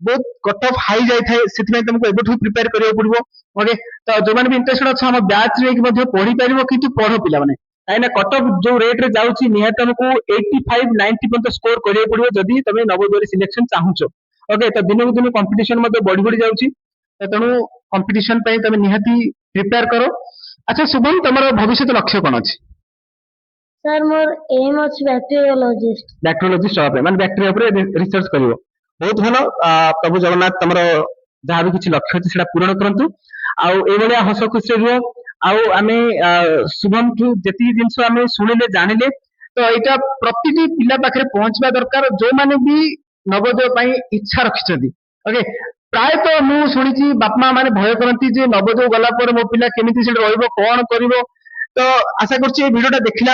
बहुत कट अफ हाई जाए से तुमको एबठू प्रिपेयर करिया पड़ो ओके तो जो मैंने भी इंटरेस्टेड अच्छा हम बैच रे पढ़ी पार कि पढ़ पिला माने कहीं कट अफ जो रेट रे जाउची निहाती तुमको 85, 90 पर्यंत स्कोर करिया पड़ो जदि तुम नवोदय सिलेक्शन चाहूच ओके तो दिन को दिन कंपटीशन बढ़ी बढ़ी जाउची तो तेणु कंपटीशन तुम निहाती प्रिपेयर करो अच्छा शुभम तुम भविष्य लक्ष्य कौन अच्छी सर मोर एम अछि बैक्टेरियोलॉजिस्ट माने बैक्टेरिया ऊपर रिसर्च करिवो बहुत भल प्रभु जगन्नाथ तुम जहाँ भी किसी लक्ष्य अच्छे से पूरण करंतु आउ ए हस खुशी रुह आउ आमे शुभम ठू जी जिनस आम शुणिले जानिले तो यहाँ प्रति पिला पाखे पहुंचवा दरकार जो मैंने भी नवोदय इच्छा रखिंट ओके प्रायतः मु शुणी बापा माँ भय करती नवोदय गला मो पिला केमी कौन कर तो आशा करुच्ची भिडियोटा देखला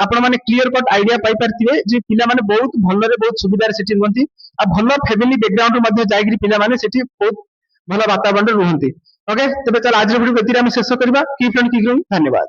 आपण मैंने क्लीयर कट आइडिया पाई पारे जे पिला माने बहुत भलरे बहुत सुविधार सेठी रुहंती आ भल फैमिली बैकग्राउंड मध्ये जाईकरी पिला माने सेठी बहुत भल वातावरण रुहंती ओके तबे चल आज वीडियो एतिरे हम शेष करबा की फ्रेंड की धन्यवाद।